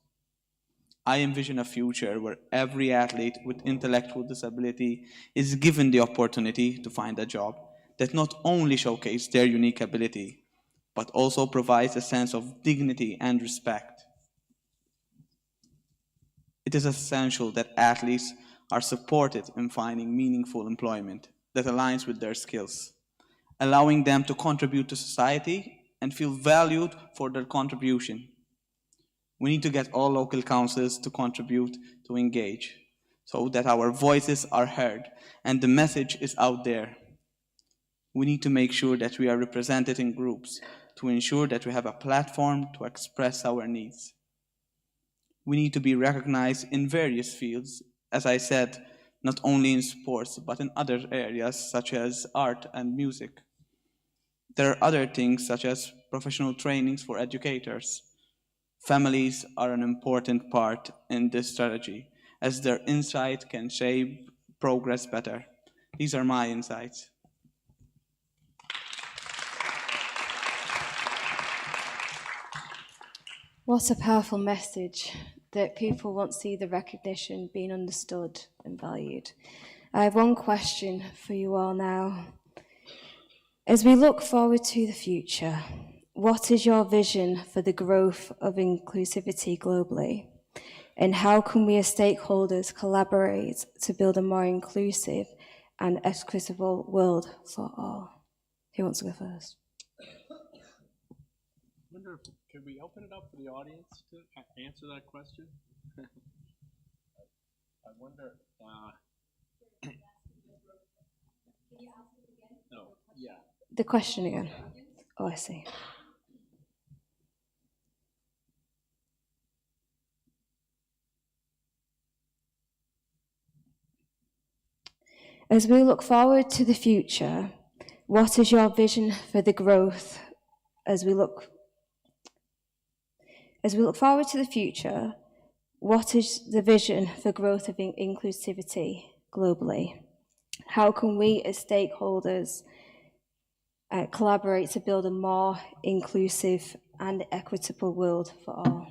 I envision a future where every athlete with intellectual disability is given the opportunity to find a job that not only showcases their unique ability, but also provides a sense of dignity and respect. It is essential that athletes are supported in finding meaningful employment that aligns with their skills, allowing them to contribute to society and feel valued for their contribution. We need to get all local councils to contribute, to engage, so that our voices are heard and the message is out there. We need to make sure that we are represented in groups to ensure that we have a platform to express our needs. We need to be recognized in various fields, as I said, not only in sports, but in other areas such as art and music. There are other things such as professional trainings for educators. Families are an important part in this strategy, as their insight can shape progress better. These are my insights. What a powerful message that people want to see the recognition being understood and valued. I have one question for you all now. As we look forward to the future, what is your vision for the growth of inclusivity globally? And how can we as stakeholders collaborate to build a more inclusive and equitable world for all? Who wants to go first? I wonder if, can we open it up for the audience to answer that question? I wonder. No, yeah. The question again. Oh, I see. As we look forward to the future, what is your vision for the growth as we look forward to the future, what is the vision for growth of inclusivity globally? How can we as stakeholders collaborate to build a more inclusive and equitable world for all?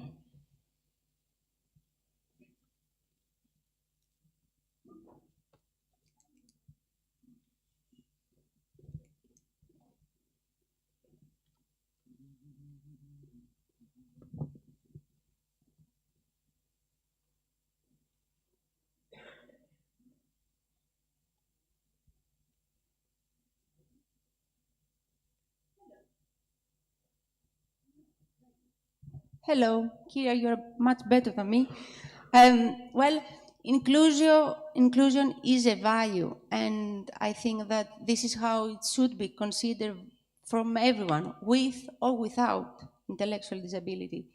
Hello, Kira, you're much better than me. Well, inclusion is a value, and I think that this is how it should be considered from everyone, with or without intellectual disability.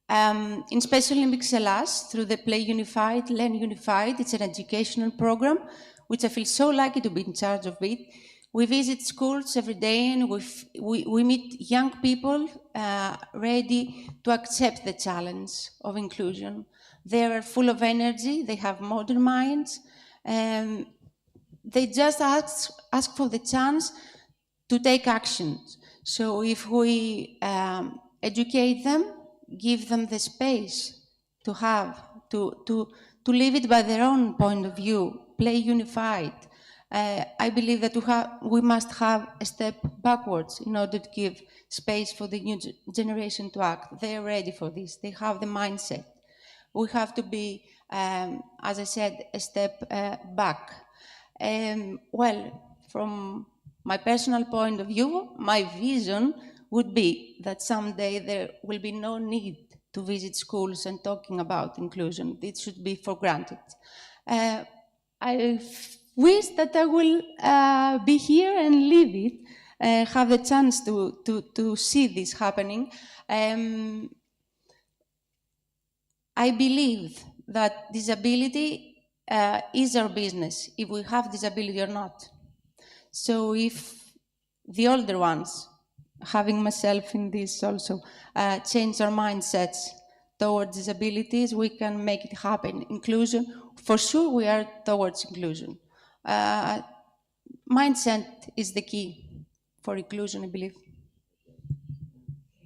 In Special Olympics Hellas, through the Play Unified, Learn Unified, it's an educational program, which I feel so lucky to be in charge of it. We visit schools every day and we meet young people ready to accept the challenge of inclusion. They are full of energy, they have modern minds, they just ask for the chance to take action. So if we educate them, give them the space to live it by their own point of view, play unified, I believe that we must have a step backwards in order to give space for the new generation to act. They are ready for this. They have the mindset. We have to be, as I said, a step back. Well, from my personal point of view, my vision would be that someday there will be no need to visit schools and talking about inclusion. It should be for granted. I wish that I will be here and live it, have the chance to see this happening. I believe that disability is our business, if we have disability or not. So if the older ones, having myself in this also, change our mindsets towards disabilities, we can make it happen. Inclusion, for sure we are towards inclusion. Mindset is the key for inclusion, I believe.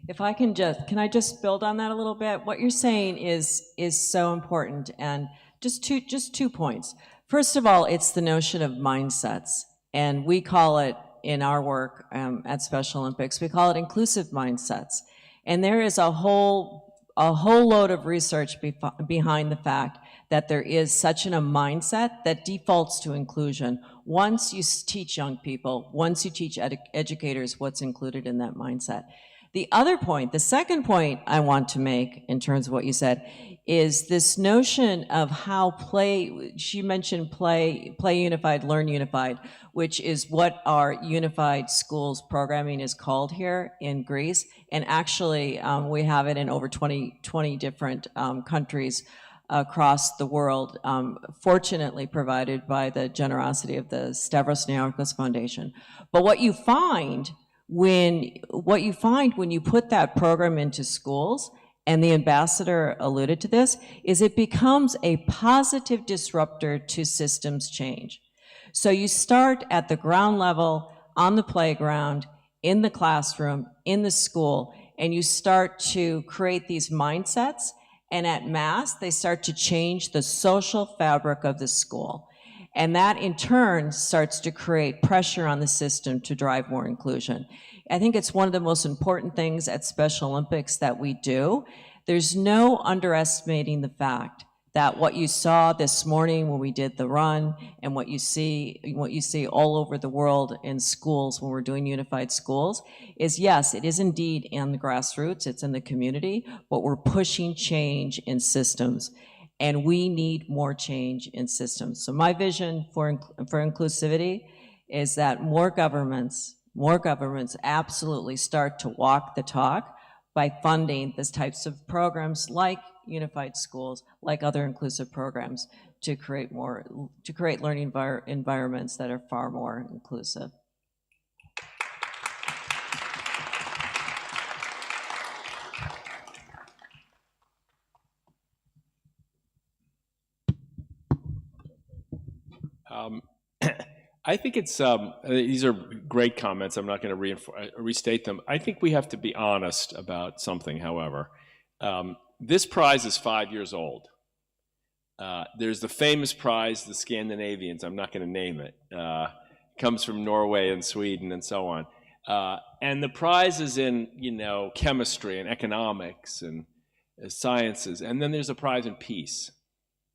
If I can just build on that a little bit? What you're saying is so important, and just two points. First of all, it's the notion of mindsets, and we call it in our work at Special Olympics, we call it inclusive mindsets. And there is a whole load of research behind the fact that there is such a mindset that defaults to inclusion once you teach young people, once you teach educators what's included in that mindset. The other point, the second point I want to make in terms of what you said, is this notion of how play, she mentioned play unified, learn unified, which is what our unified schools programming is called here in Greece. And actually, we have it in over 20 different countries across the world, fortunately provided by the generosity of the Stavros Niarchos Foundation. But what you find What you find when you put that program into schools, and the ambassador alluded to this, is it becomes a positive disruptor to systems change. So you start at the ground level, on the playground, in the classroom, in the school, and you start to create these mindsets, and at mass, they start to change the social fabric of the school. And that in turn starts to create pressure on the system to drive more inclusion. I think it's one of the most important things at Special Olympics that we do. There's no underestimating the fact that what you saw this morning when we did the run and what you see all over the world in schools when we're doing unified schools is, yes, it is indeed in the grassroots, it's in the community, but we're pushing change in systems. And we need more change in systems. So my vision for inclusivity is that more governments absolutely start to walk the talk by funding these types of programs like unified schools, like other inclusive programs, to create learning environments that are far more inclusive. I think it's, these are great comments. I'm not going to restate them. I think we have to be honest about something, however. This prize is 5 years old. There's the famous prize, the Scandinavians, I'm not going to name it, comes from Norway and Sweden and so on. And the prize is in, chemistry and economics and sciences. And then there's a prize in peace.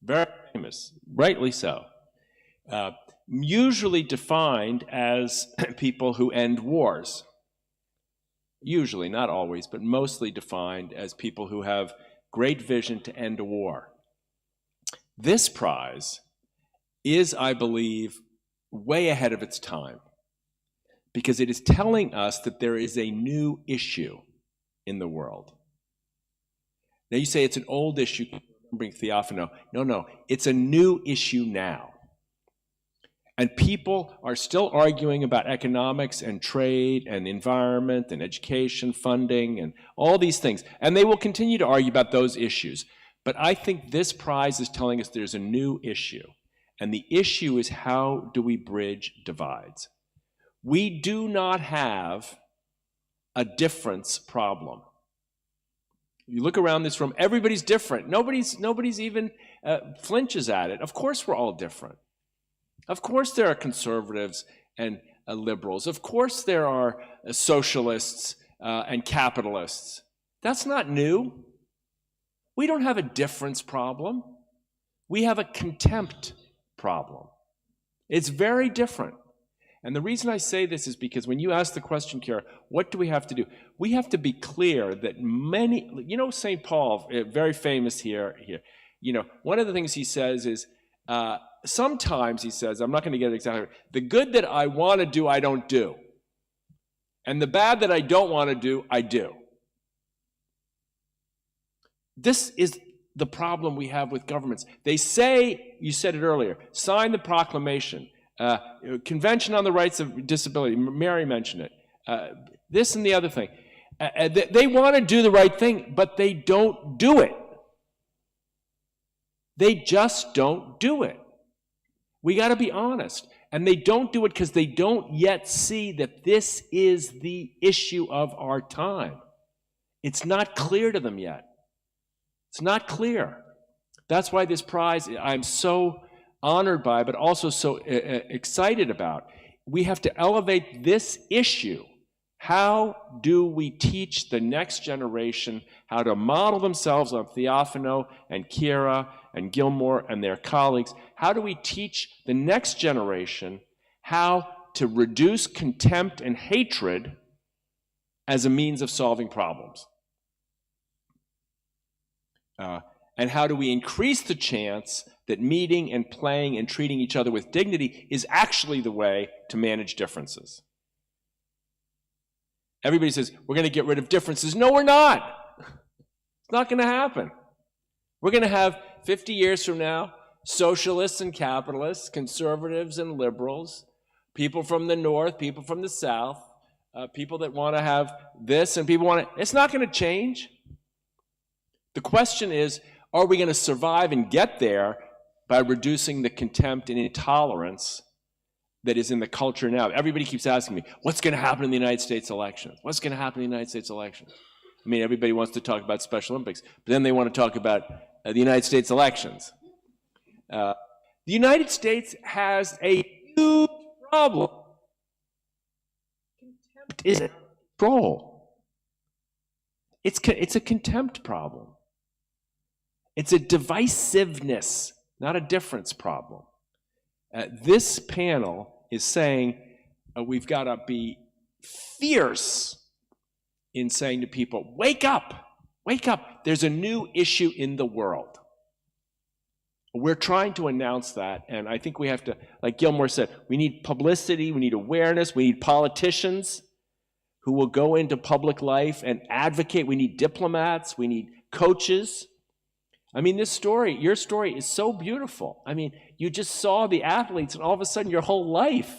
Very famous, rightly so. Usually defined as people who end wars. Usually, not always, but mostly defined as people who have great vision to end a war. This prize is, I believe, way ahead of its time because it is telling us that there is a new issue in the world. Now you say it's an old issue, remembering Theophano. No, it's a new issue now. And people are still arguing about economics and trade and environment and education funding and all these things. And they will continue to argue about those issues. But I think this prize is telling us there's a new issue. And the issue is, how do we bridge divides? We do not have a difference problem. You look around this room, everybody's different. Nobody's even flinches at it. Of course we're all different. Of course there are conservatives and liberals. Of course there are socialists and capitalists. That's not new. We don't have a difference problem. We have a contempt problem. It's very different. And the reason I say this is because when you ask the question, Kira, what do we have to do? We have to be clear that St. Paul, very famous here, one of the things he says is, sometimes, he says, I'm not going to get it exactly right, the good that I want to do, I don't do. And the bad that I don't want to do, I do. This is the problem we have with governments. They say, you said it earlier, sign the proclamation, Convention on the Rights of Disability, Mary mentioned it, this and the other thing. They want to do the right thing, but they don't do it. They just don't do it. We got to be honest. And they don't do it because they don't yet see that this is the issue of our time. It's not clear to them yet. It's not clear. That's why this prize I'm so honored by, but also so excited about. We have to elevate this issue. How do we teach the next generation how to model themselves on Theophano and Kira and Gilmore and their colleagues? How do we teach the next generation how to reduce contempt and hatred as a means of solving problems? And how do we increase the chance that meeting and playing and treating each other with dignity is actually the way to manage differences? Everybody says, we're going to get rid of differences. No, we're not. It's not going to happen. We're going to have 50 years from now, socialists and capitalists, conservatives and liberals, people from the north, people from the south, people that want to have this, and people want to. It's not going to change. The question is, are we going to survive and get there by reducing the contempt and intolerance that is in the culture now? Everybody keeps asking me, what's going to happen in the United States elections? What's going to happen in the United States elections? I mean, everybody wants to talk about Special Olympics, but then they want to talk about the United States elections. The United States has a huge problem. Contempt is control. It's a contempt problem. It's a divisiveness, not a difference problem. This panel is saying we've got to be fierce in saying to people, wake up, wake up. There's a new issue in the world. We're trying to announce that, and I think we have to, like Gilmore said, we need publicity, we need awareness, we need politicians who will go into public life and advocate. We need diplomats, we need coaches. I mean, this story, your story is so beautiful. I mean, you just saw the athletes, and all of a sudden your whole life,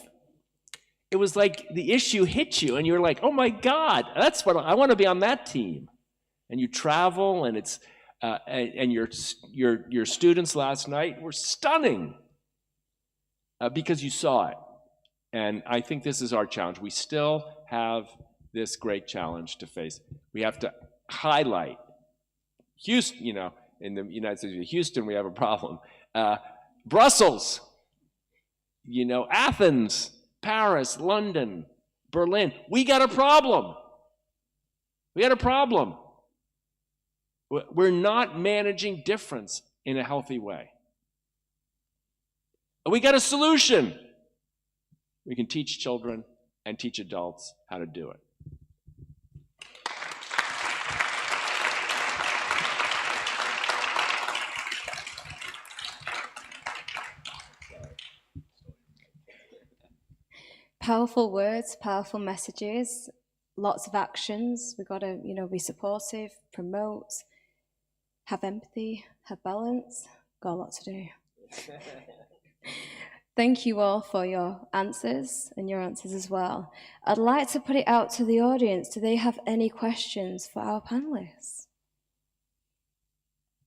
it was like the issue hit you, and you were like, oh my God, that's what I want to be on that team. And you travel, and it's and your students last night were stunning because you saw it. And I think this is our challenge. We still have this great challenge to face. We have to highlight Houston, you know, in the United States, Houston, we have a problem. Brussels, you know, Athens, Paris, London, Berlin. We got a problem. We got a problem. We're not managing difference in a healthy way. We got a solution. We can teach children and teach adults how to do it. Powerful words, powerful messages, lots of actions. We've got to, be supportive, promote, have empathy, have balance. Got a lot to do. Thank you all for your answers and your answers as well. I'd like to put it out to the audience. Do they have any questions for our panelists?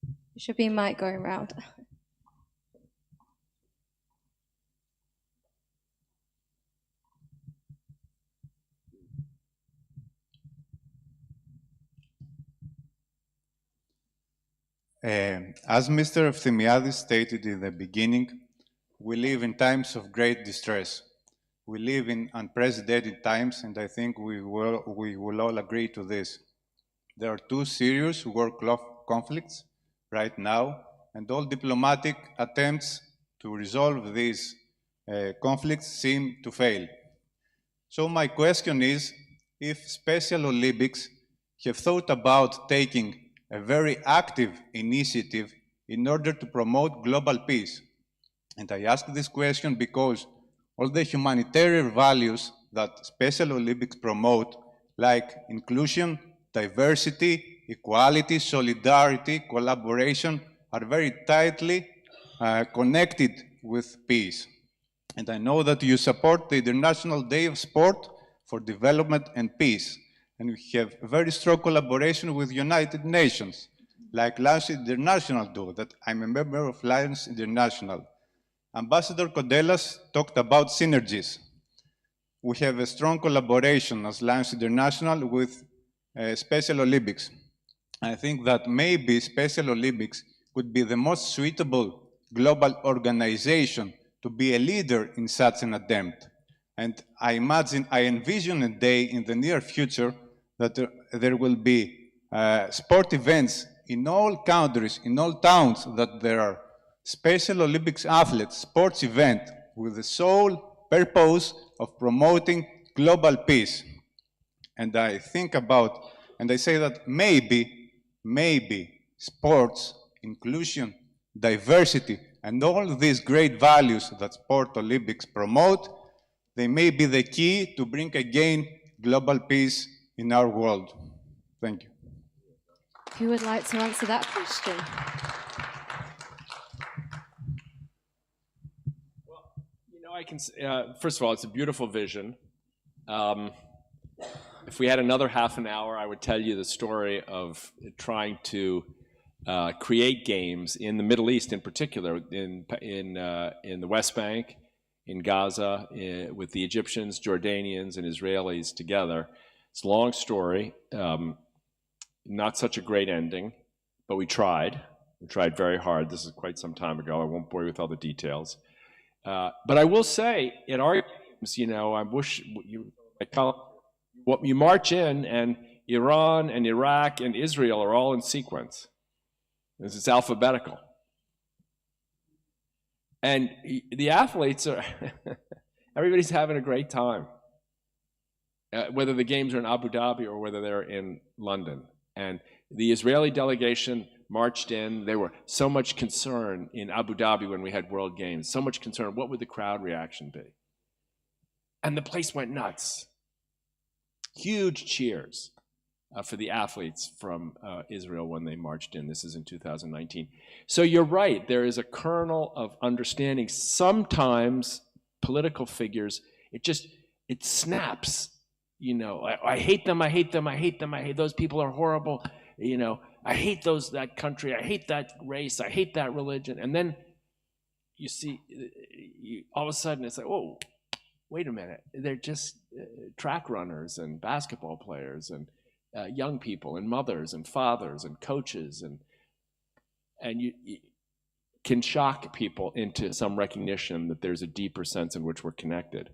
There should be a mic going around. As Mr. Efthymiadis stated in the beginning, we live in times of great distress. We live in unprecedented times, and I think we will all agree to this. There are two serious world conflicts right now, and all diplomatic attempts to resolve these conflicts seem to fail. So my question is, if Special Olympics have thought about taking a very active initiative in order to promote global peace. And I ask this question because all the humanitarian values that Special Olympics promote, like inclusion, diversity, equality, solidarity, collaboration, are very tightly connected with peace. And I know that you support the International Day of Sport for Development and Peace. And we have a very strong collaboration with United Nations, like Lions International do, that I'm a member of Lions International. Ambassador Kodelas talked about synergies. We have a strong collaboration as Lions International with Special Olympics. I think that maybe Special Olympics could be the most suitable global organization to be a leader in such an attempt. And I envision a day in the near future that there will be sport events in all countries, in all towns, that there are Special Olympics athletes, sports event with the sole purpose of promoting global peace. And I think about, and I say that maybe sports, inclusion, diversity, and all these great values that Sport Olympics promote, they may be the key to bring again global peace in our world. Thank you. Who would like to answer that question? Well, I can. First of all, it's a beautiful vision. if we had another half an hour, I would tell you the story of trying to create games in the Middle East, in particular, in the West Bank, in Gaza, with the Egyptians, Jordanians, and Israelis together. It's a long story, not such a great ending, but we tried. We tried very hard. This is quite some time ago. I won't bore you with all the details. But I will say, in our games, you know, you march in, and Iran and Iraq and Israel are all in sequence. It's alphabetical. And the athletes are, everybody's having a great time, whether the games are in Abu Dhabi or whether they're in London. And the Israeli delegation marched in. There were so much concern in Abu Dhabi when we had World Games, so much concern. What would the crowd reaction be? And the place went nuts. Huge cheers for the athletes from Israel when they marched in. This is in 2019. So you're right, there is a kernel of understanding. Sometimes political figures, it snaps. You know, I hate them, I hate them, I hate them, I hate those people are horrible. You know, I hate that country, I hate that race, I hate that religion. And then you see, all of a sudden it's like, whoa, wait a minute, they're just track runners and basketball players and young people and mothers and fathers and coaches, and you can shock people into some recognition that there's a deeper sense in which we're connected.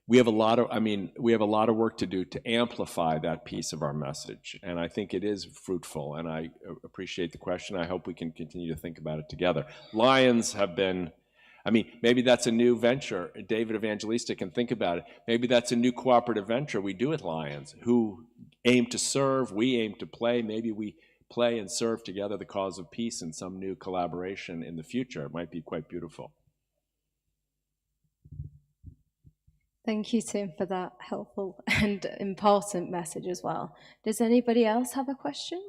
We have a lot of work to do to amplify that piece of our message, and I think it is fruitful, and I appreciate the question. I hope we can continue to think about it together. Lions have been, I mean, maybe that's a new venture. David Evangelista can think about it. Maybe that's a new cooperative venture we do with Lions, who aim to serve, we aim to play. Maybe we play and serve together the cause of peace in some new collaboration in the future. It might be quite beautiful. Thank you, Tim, for that helpful and important message as well. Does anybody else have a question?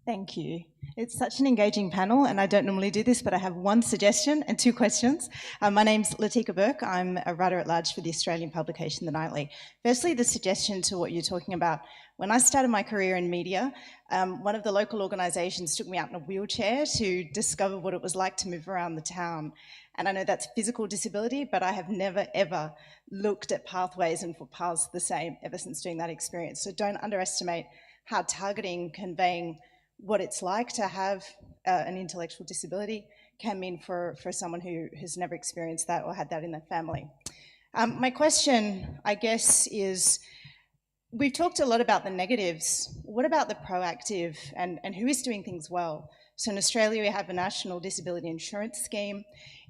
Thank you. It's such an engaging panel, and I don't normally do this, but I have one suggestion and two questions. My name's Latika Burke. I'm a writer-at-large for the Australian publication The Nightly. Firstly, the suggestion to what you're talking about. When I started my career in media, one of the local organisations took me out in a wheelchair to discover what it was like to move around the town. And I know that's physical disability, but I have never, ever looked at pathways and footpaths the same ever since doing that experience. So don't underestimate how targeting, conveying what it's like to have an intellectual disability can mean for someone who has never experienced that or had that in their family. My question, I guess, is we've talked a lot about the negatives. What about the proactive and who is doing things well? So in Australia, we have a national disability insurance scheme.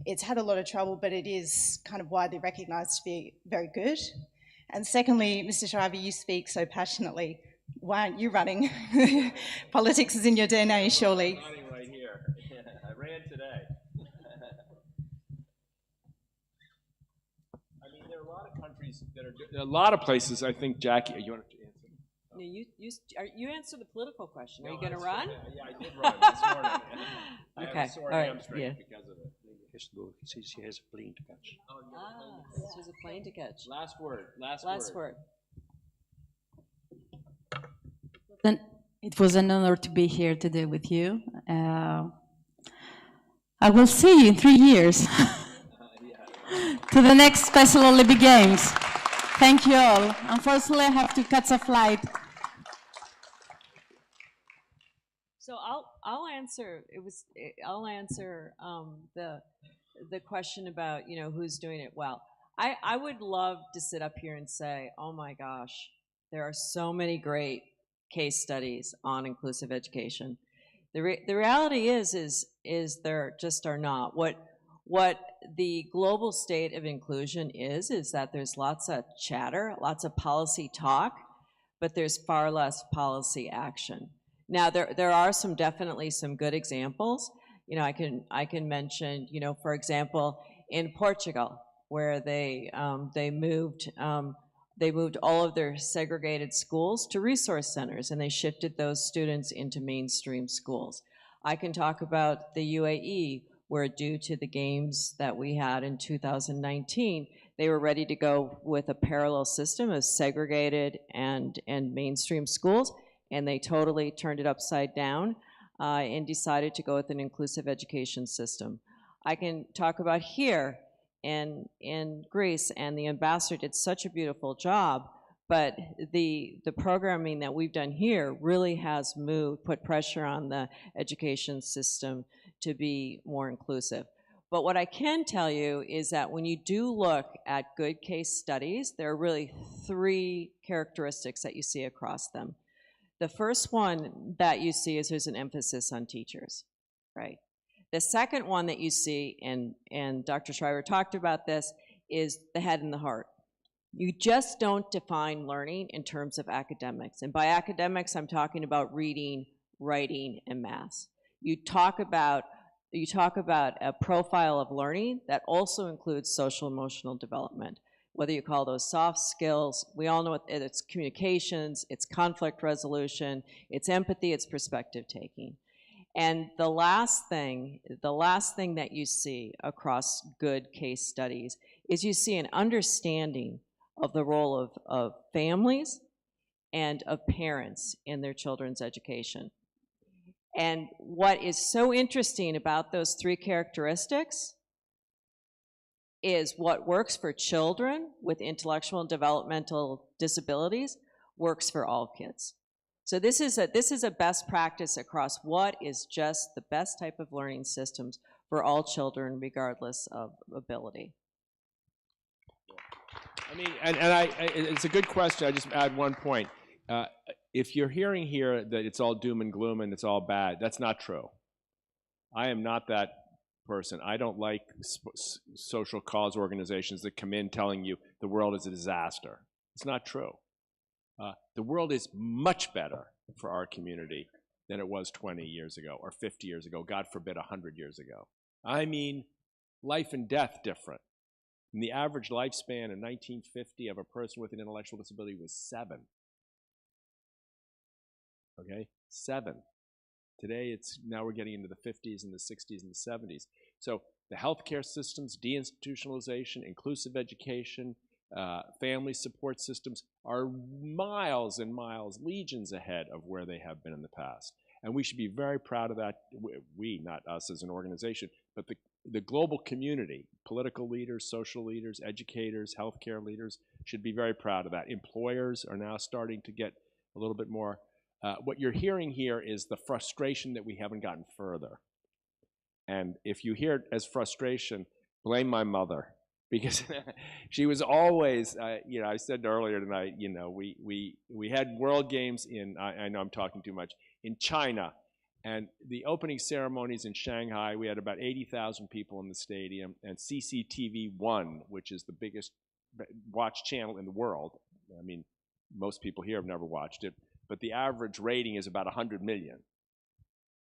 It's had a lot of trouble, but it is kind of widely recognised to be very good. And secondly, Mr. Shriver, you speak so passionately. Why aren't you running? Politics is in your DNA, surely. I'm running right here. I ran today. I mean, there are a lot of countries that are good. There are a lot of places, I think, Jackie, you want to answer? No, you answer the political question. Are you going to run? Yeah, I did run this morning. I have Okay, a sore all right, hamstring yeah. because of it. She has a plane to catch. There's a plane to catch. Last word. Last word. Then it was an honor to be here today with you. I will see you in 3 years to the next Special Olympic Games. Thank you all. Unfortunately, I have to catch a flight. So I'll answer. I'll answer the question about who's doing it well. I would love to sit up here and say, oh my gosh, there are so many great case studies on inclusive education. The reality is there just are not. What the global state of inclusion is that there's lots of chatter, lots of policy talk, but there's far less policy action. Now there are definitely some good examples. I can mention, for example, in Portugal, where they moved all of their segregated schools to resource centers, and they shifted those students into mainstream schools. I can talk about the UAE, where due to the games that we had in 2019, they were ready to go with a parallel system of segregated and mainstream schools, and they totally turned it upside down and decided to go with an inclusive education system. I can talk about here in Greece, and the ambassador did such a beautiful job, but the programming that we've done here really has put pressure on the education system to be more inclusive. But what I can tell you is that when you do look at good case studies, there are really 3 characteristics that you see across them. The first one that you see is there's an emphasis on teachers, right? The second one that you see, and Dr. Schreiber talked about this, is the head and the heart. You just don't define learning in terms of academics. And by academics, I'm talking about reading, writing, and math. You talk about a profile of learning that also includes social emotional development, whether you call those soft skills. We all know it's communications, it's conflict resolution, it's empathy, it's perspective taking. And the last thing that you see across good case studies is you see an understanding of the role of families and of parents in their children's education. And what is so interesting about those 3 characteristics is what works for children with intellectual and developmental disabilities works for all kids. So this is a best practice across what is just the best type of learning systems for all children, regardless of ability. I mean, it's a good question. I just add one point. If you're hearing here that it's all doom and gloom and it's all bad, that's not true. I am not that person. I don't like social cause organizations that come in telling you the world is a disaster. It's not true. The world is much better for our community than it was 20 years ago or 50 years ago, God forbid 100 years ago. I mean, life and death different. And the average lifespan in 1950 of a person with an intellectual disability was 7. Okay, 7. Today, now we're getting into the 50s and the 60s and the 70s. So the healthcare systems, deinstitutionalization, inclusive education, family support systems are miles and miles, legions ahead of where they have been in the past. And we should be very proud of that. We, not us as an organization, but the global community, political leaders, social leaders, educators, healthcare leaders should be very proud of that. Employers are now starting to get a little bit more. What you're hearing here is the frustration that we haven't gotten further. And if you hear it as frustration, blame my mother. Because she was always, I said earlier tonight, we had World Games in, I know I'm talking too much, in China. And the opening ceremonies in Shanghai, we had about 80,000 people in the stadium. And CCTV1, which is the biggest watch channel in the world. I mean, most people here have never watched it. But the average rating is about 100 million,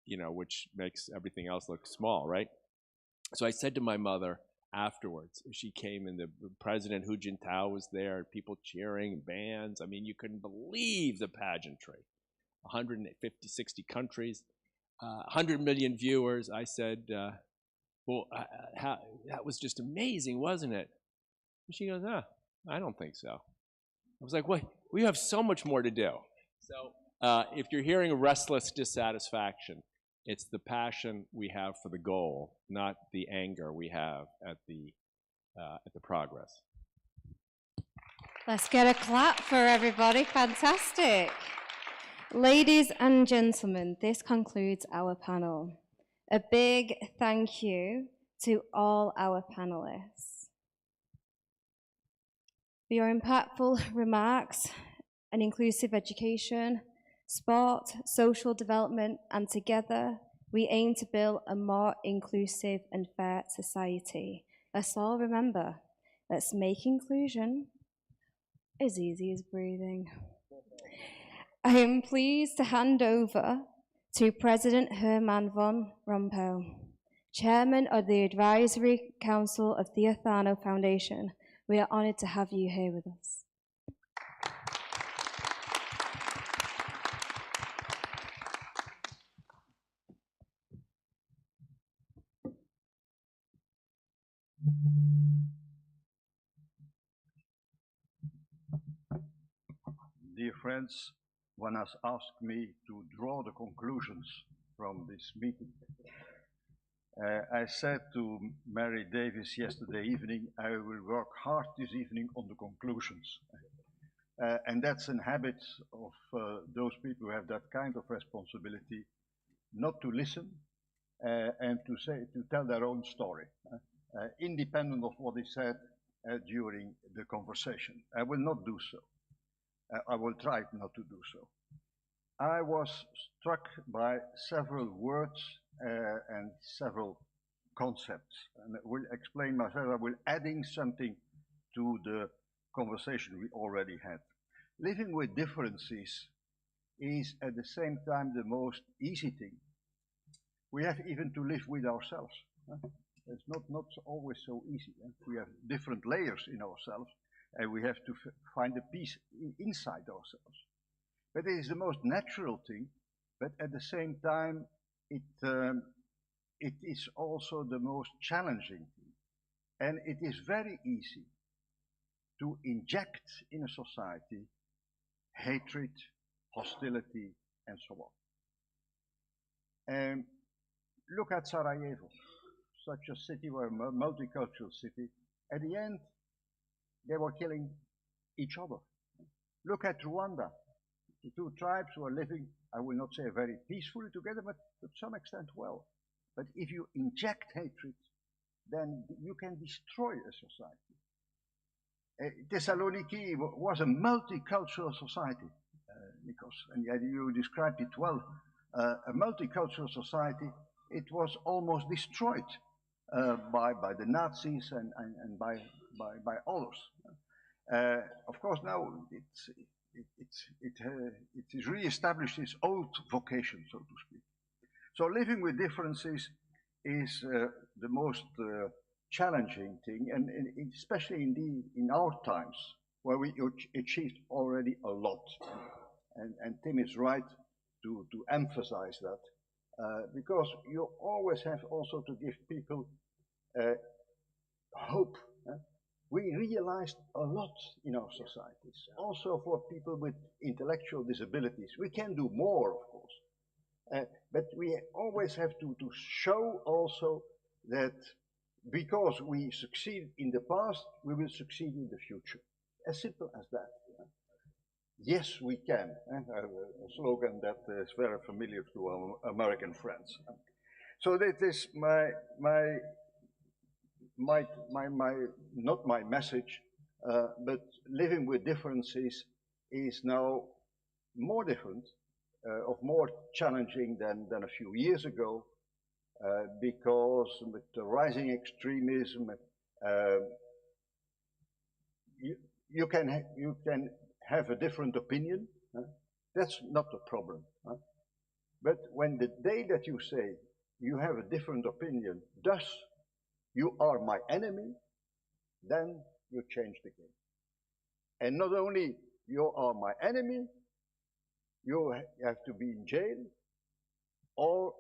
which makes everything else look small, right? So I said to my mother, afterwards, she came and the President Hu Jintao was there, people cheering, bands. I mean, you couldn't believe the pageantry. 150, 60 countries, 100 million viewers. I said, that was just amazing, wasn't it? And she goes, I don't think so. I was like, wait, we have so much more to do. So if you're hearing a restless dissatisfaction, it's the passion we have for the goal, not the anger we have at the progress. Let's get a clap for everybody. Fantastic. Ladies and gentlemen, this concludes our panel. A big thank you to all our panelists for your impactful remarks and inclusive education, sport, social development, and together we aim to build a more inclusive and fair society. Let's all remember, let's make inclusion as easy as breathing. I am pleased to hand over to President Herman von Rompuy, Chairman of the Advisory Council of Theophano Foundation. We are honored to have you here with us. dear friends, one has asked me to draw the conclusions from this meeting. I said to Mary Davis yesterday evening, I will work hard this evening on the conclusions. And that's a habit of those people who have that kind of responsibility, not to listen and to tell their own story, independent of what is said during the conversation. I will not do so. I will try not to do so. I was struck by several words and several concepts, and I will explain myself. I will adding something to the conversation we already had. Living with differences is at the same time the most easy thing. We have even to live with ourselves. It's not always so easy. We have different layers in ourselves, and we have to find a peace inside ourselves. But it is the most natural thing, but at the same time, it is also the most challenging thing. And it is very easy to inject in a society hatred, hostility, and so on. And look at Sarajevo, such a city, a multicultural city. At the end, they were killing each other. Look at Rwanda. The two tribes were living, I will not say very peacefully together, but to some extent well. But if you inject hatred, then you can destroy a society. Thessaloniki was a multicultural society, and you described it well. A multicultural society, it was almost destroyed by the Nazis and by others. Of course, now it is re-established its old vocation, so to speak. So living with differences is the most challenging thing, and especially in our times, where we achieved already a lot. And Tim is right to emphasize that, because you always have also to give people hope. We realized a lot in our societies, also for people with intellectual disabilities. We can do more, of course, but we always have to show also that because we succeeded in the past, we will succeed in the future. As simple as that. Yes, we can. A slogan that is very familiar to our American friends. So that is not my message, but living with differences is now more different, of more challenging than a few years ago, because with the rising extremism, you can have a different opinion. That's not a problem. But when the day that you say you have a different opinion, thus you are my enemy, then you change the game. And not only you are my enemy, you have to be in jail, or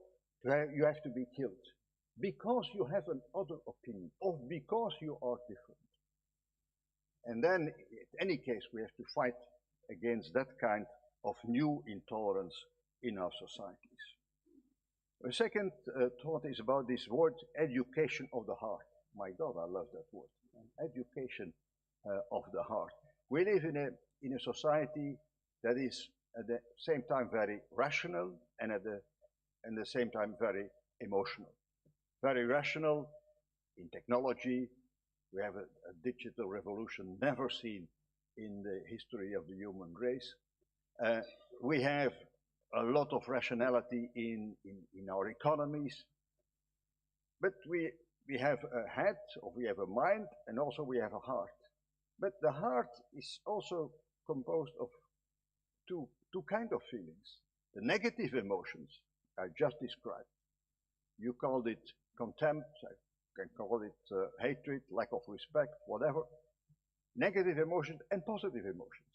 you have to be killed, because you have an other opinion, or because you are different. And then, in any case, we have to fight against that kind of new intolerance in our societies. The second thought is about this word, education of the heart. My God, I love that word. Education of the heart. We live in a society that is at the same time very rational and at the same time very emotional. Very rational in technology. We have a digital revolution never seen in the history of the human race. We have a lot of rationality in our economies, but we have a head, or we have a mind, and also we have a heart. But the heart is also composed of two kinds of feelings. The negative emotions I just described. You called it contempt, I can call it hatred, lack of respect, whatever. Negative emotions and positive emotions.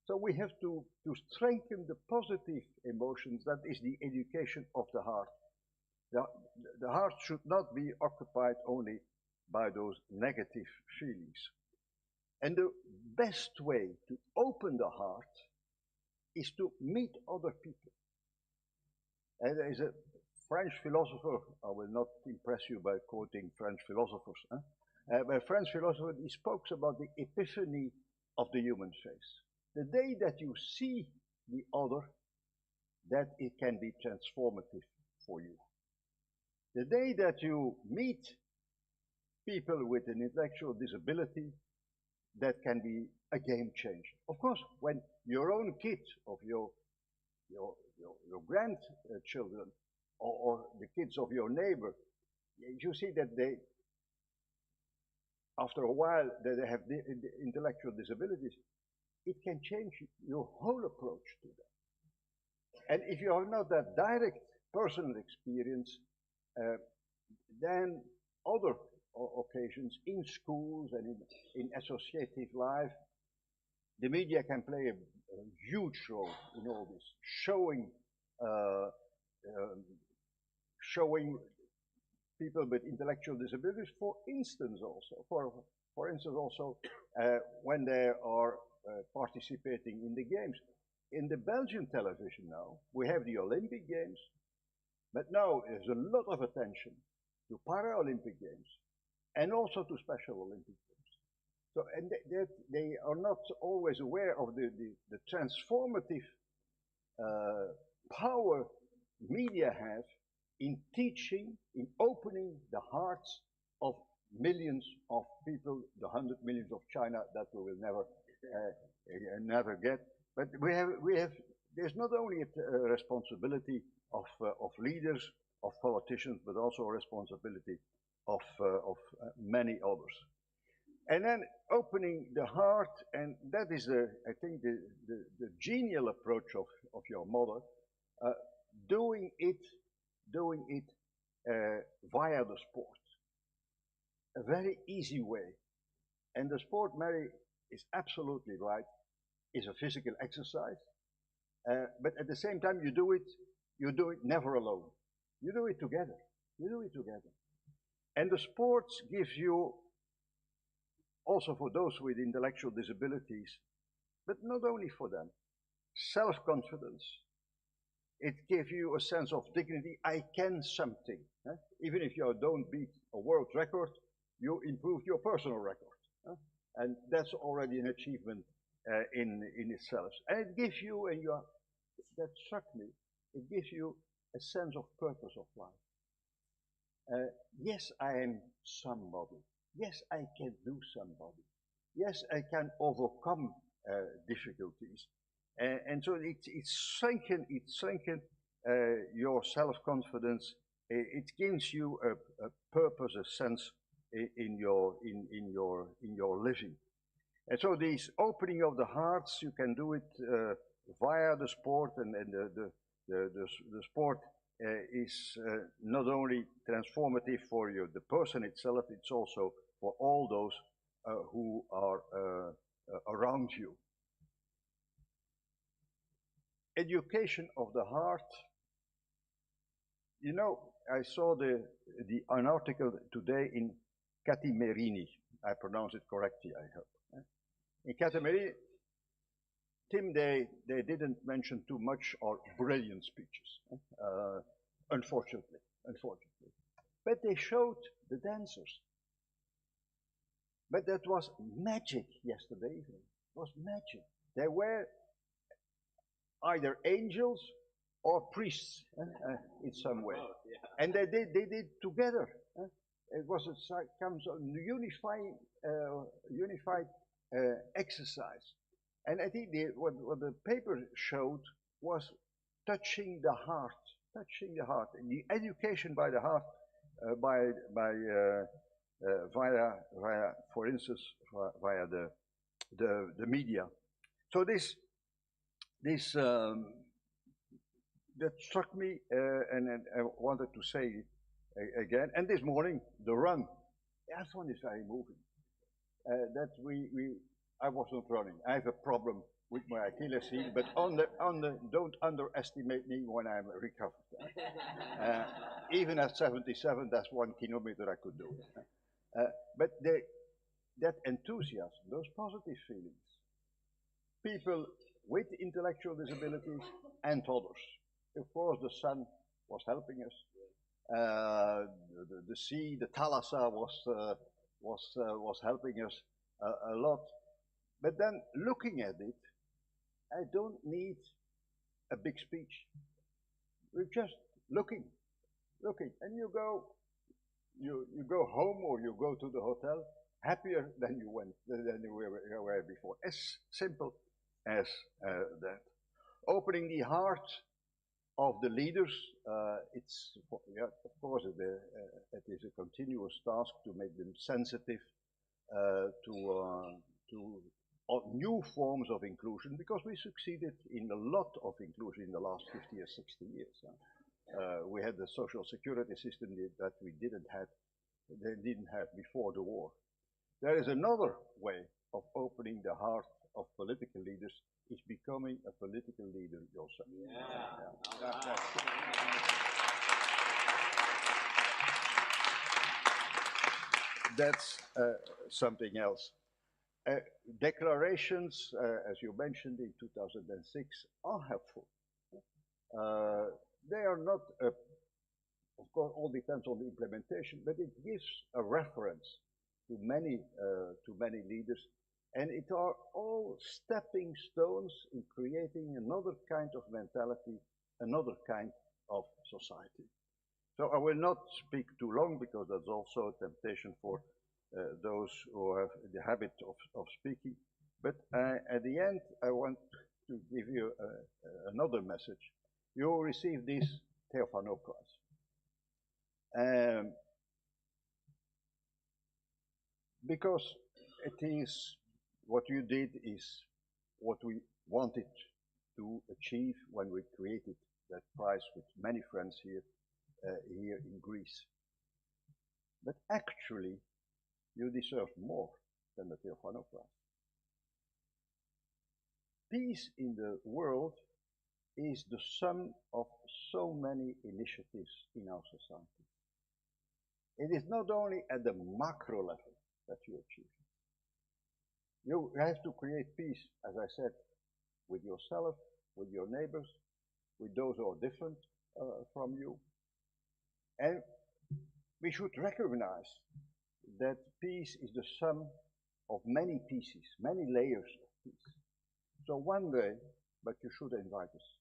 So we have to strengthen the positive emotions. That is the education of the heart. The heart should not be occupied only by those negative feelings. And the best way to open the heart is to meet other people. And there is a French philosopher, I will not impress you by quoting French philosophers, but a French philosopher, he spoke about the epiphany of the human face. The day that you see the other, that it can be transformative for you. The day that you meet people with an intellectual disability, that can be a game changer. Of course, when your own kids of your grandchildren or the kids of your neighbor, you see that they, after a while, that they have the intellectual disabilities, it can change your whole approach to them. And if you have not that direct personal experience, then other occasions in schools and in associative life, the media can play a huge role in all this, showing people with intellectual disabilities, for instance also, when they are participating in the games. In the Belgian television now, we have the Olympic Games, but now there's a lot of attention to Paralympic Games and also to Special Olympic Games. So, and they are not always aware of the transformative power media have in teaching, in opening the hearts of millions of people, the 100 millions of China that we will never get. But there's not only a responsibility of leaders, of politicians, but also a responsibility of many others. And then opening the heart, and that is, I think, the genial approach of your mother, doing it via the sport. A very easy way. And the sport, Mary is absolutely right, is a physical exercise. But at the same time, you do it never alone. You do it together. You do it together. And the sports gives you, also for those with intellectual disabilities, but not only for them, self-confidence. It gives you a sense of dignity. I can something. Even if you don't beat a world record, you improve your personal record. And that's already an achievement in itself. And it gives you, that struck me, it gives you a sense of purpose of life. Yes, I am somebody. Yes, I can do somebody. Yes, I can overcome difficulties. And so it's strengthened your self-confidence. It gives you a purpose, a sense in your living. And so this opening of the hearts, you can do it via the sport, and the sport is not only transformative for you, the person itself, it's also for all those who are around you. Education of the heart. You know, I saw an article today in Catimerini. I pronounce it correctly, I hope. In Catimerini, Tim, they didn't mention too much or brilliant speeches, unfortunately. But they showed the dancers. But that was magic yesterday evening. It was magic. They were either angels or priests in some way. And they did together. It was a kind of unified exercise. And I think what the paper showed was touching the heart. And the education by the heart, via, for instance, via the media. So this that struck me, and I wanted to say it again. And this morning, the run. That one is very moving. I wasn't running. I have a problem with my Achilles heel, but don't underestimate me when I'm recovered. Even at 77, that's 1 kilometer I could do. But that enthusiasm, those positive feelings, people with intellectual disabilities and others. Of course, the sun was helping us. The sea, the thalassa was helping us a lot. But then looking at it, I don't need a big speech. We're just looking, and you go home or you go to the hotel happier than you were before. As simple as that. Opening the heart of the leaders, of course, it is a continuous task to make them sensitive to new forms of inclusion, because we succeeded in a lot of inclusion in the last 50 or 60 years. We had the social security system that we didn't have before the war. There is another way of opening the heart of political leaders, is becoming a political leader yourself. That's something else. Declarations, as you mentioned in 2006, are helpful. They are not, of course, all depends on the implementation, but it gives a reference to many leaders, and it are all stepping stones in creating another kind of mentality, another kind of society. So I will not speak too long, because that's also a temptation for those who have the habit of speaking. But at the end, I want to give you another message. You will receive this Theophano Prize. Because it is, what you did is what we wanted to achieve when we created that prize with many friends here in Greece. But actually, you deserve more than the Theophano Prize. Peace in the world is the sum of so many initiatives in our society. It is not only at the macro level that you achieve. You have to create peace, as I said, with yourself, with your neighbors, with those who are different from you. And we should recognize that peace is the sum of many pieces, many layers of peace. So one day, but you should invite us.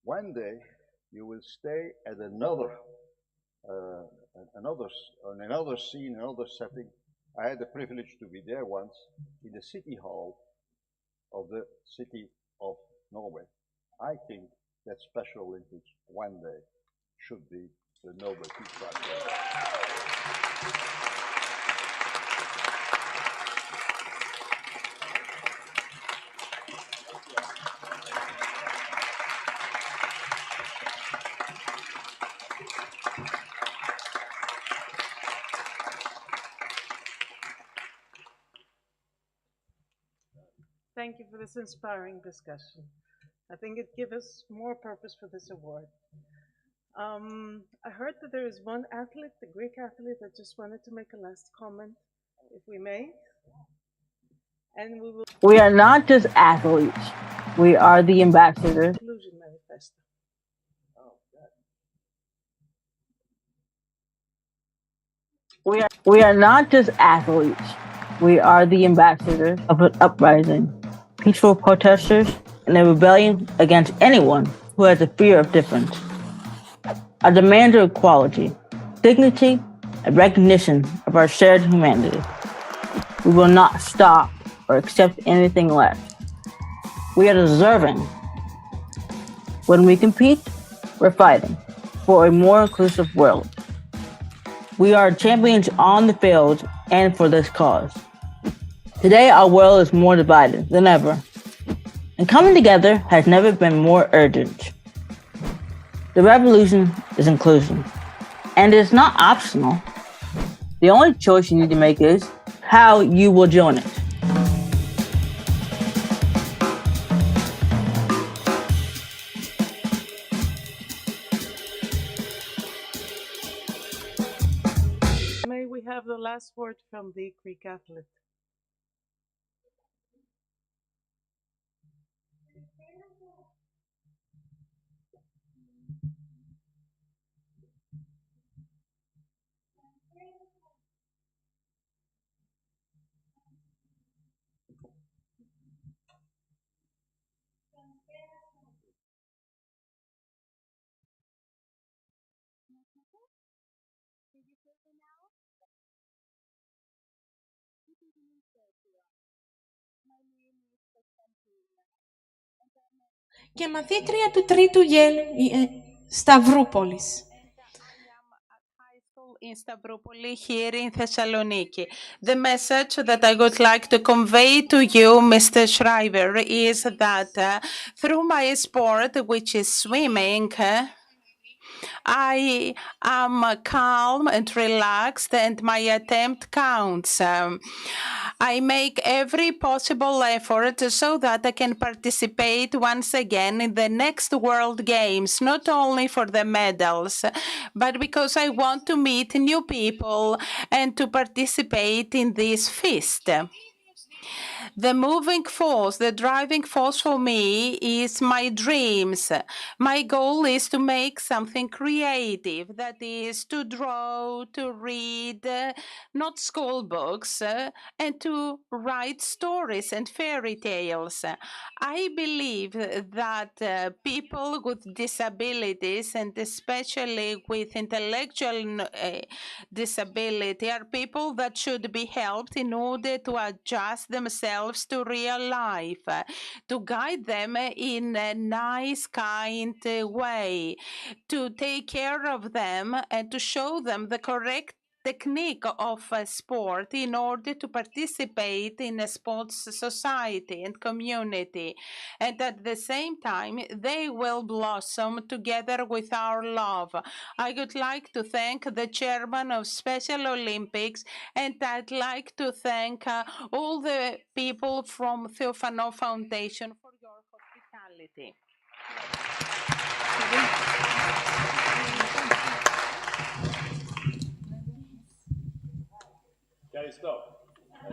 One day, you will stay at another scene, another setting. I had the privilege to be there once in the city hall of the city of Norway. I think that Special Olympics one day should be the Nobel Peace Prize. Thank you for this inspiring discussion. I think it gives us more purpose for this award. I heard that there is one athlete, the Greek athlete, that just wanted to make a last comment, if we may. And we will. We are not just athletes. We are the ambassadors. Inclusion Manifesto. We are not just athletes. We are the ambassadors of an uprising, peaceful protesters, and a rebellion against anyone who has a fear of difference. A demand of equality, dignity, and recognition of our shared humanity. We will not stop or accept anything less. We are deserving. When we compete, we're fighting for a more inclusive world. We are champions on the field and for this cause. Today, our world is more divided than ever, and coming together has never been more urgent. The revolution is inclusion, and it's not optional. The only choice you need to make is how you will join it. May we have the last word from the Greek athlete? Και μαθήτρια του τρίτου Γελ Σταυρούπολης. In Stavroupoli here in Thessaloniki. The message that I would like to convey to you, Mr. Schreiber, is that through my sport, which is swimming, I am calm and relaxed, and my attempt counts. I make every possible effort so that I can participate once again in the next World Games, not only for the medals, but because I want to meet new people and to participate in this feast. The moving force, the driving force for me is my dreams. My goal is to make something creative, that is to draw, to read, not school books, and to write stories and fairy tales. I believe that people with disabilities, and especially with intellectual disability, are people that should be helped in order to adjust themselves to real life, to guide them in a nice, kind way, to take care of them and to show them the correct technique of sport in order to participate in a sports society and community. And at the same time, they will blossom together with our love. I would like to thank the chairman of Special Olympics, and I'd like to thank all the people from Theophano Foundation for your hospitality. Gotta stop.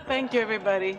Thank you, everybody.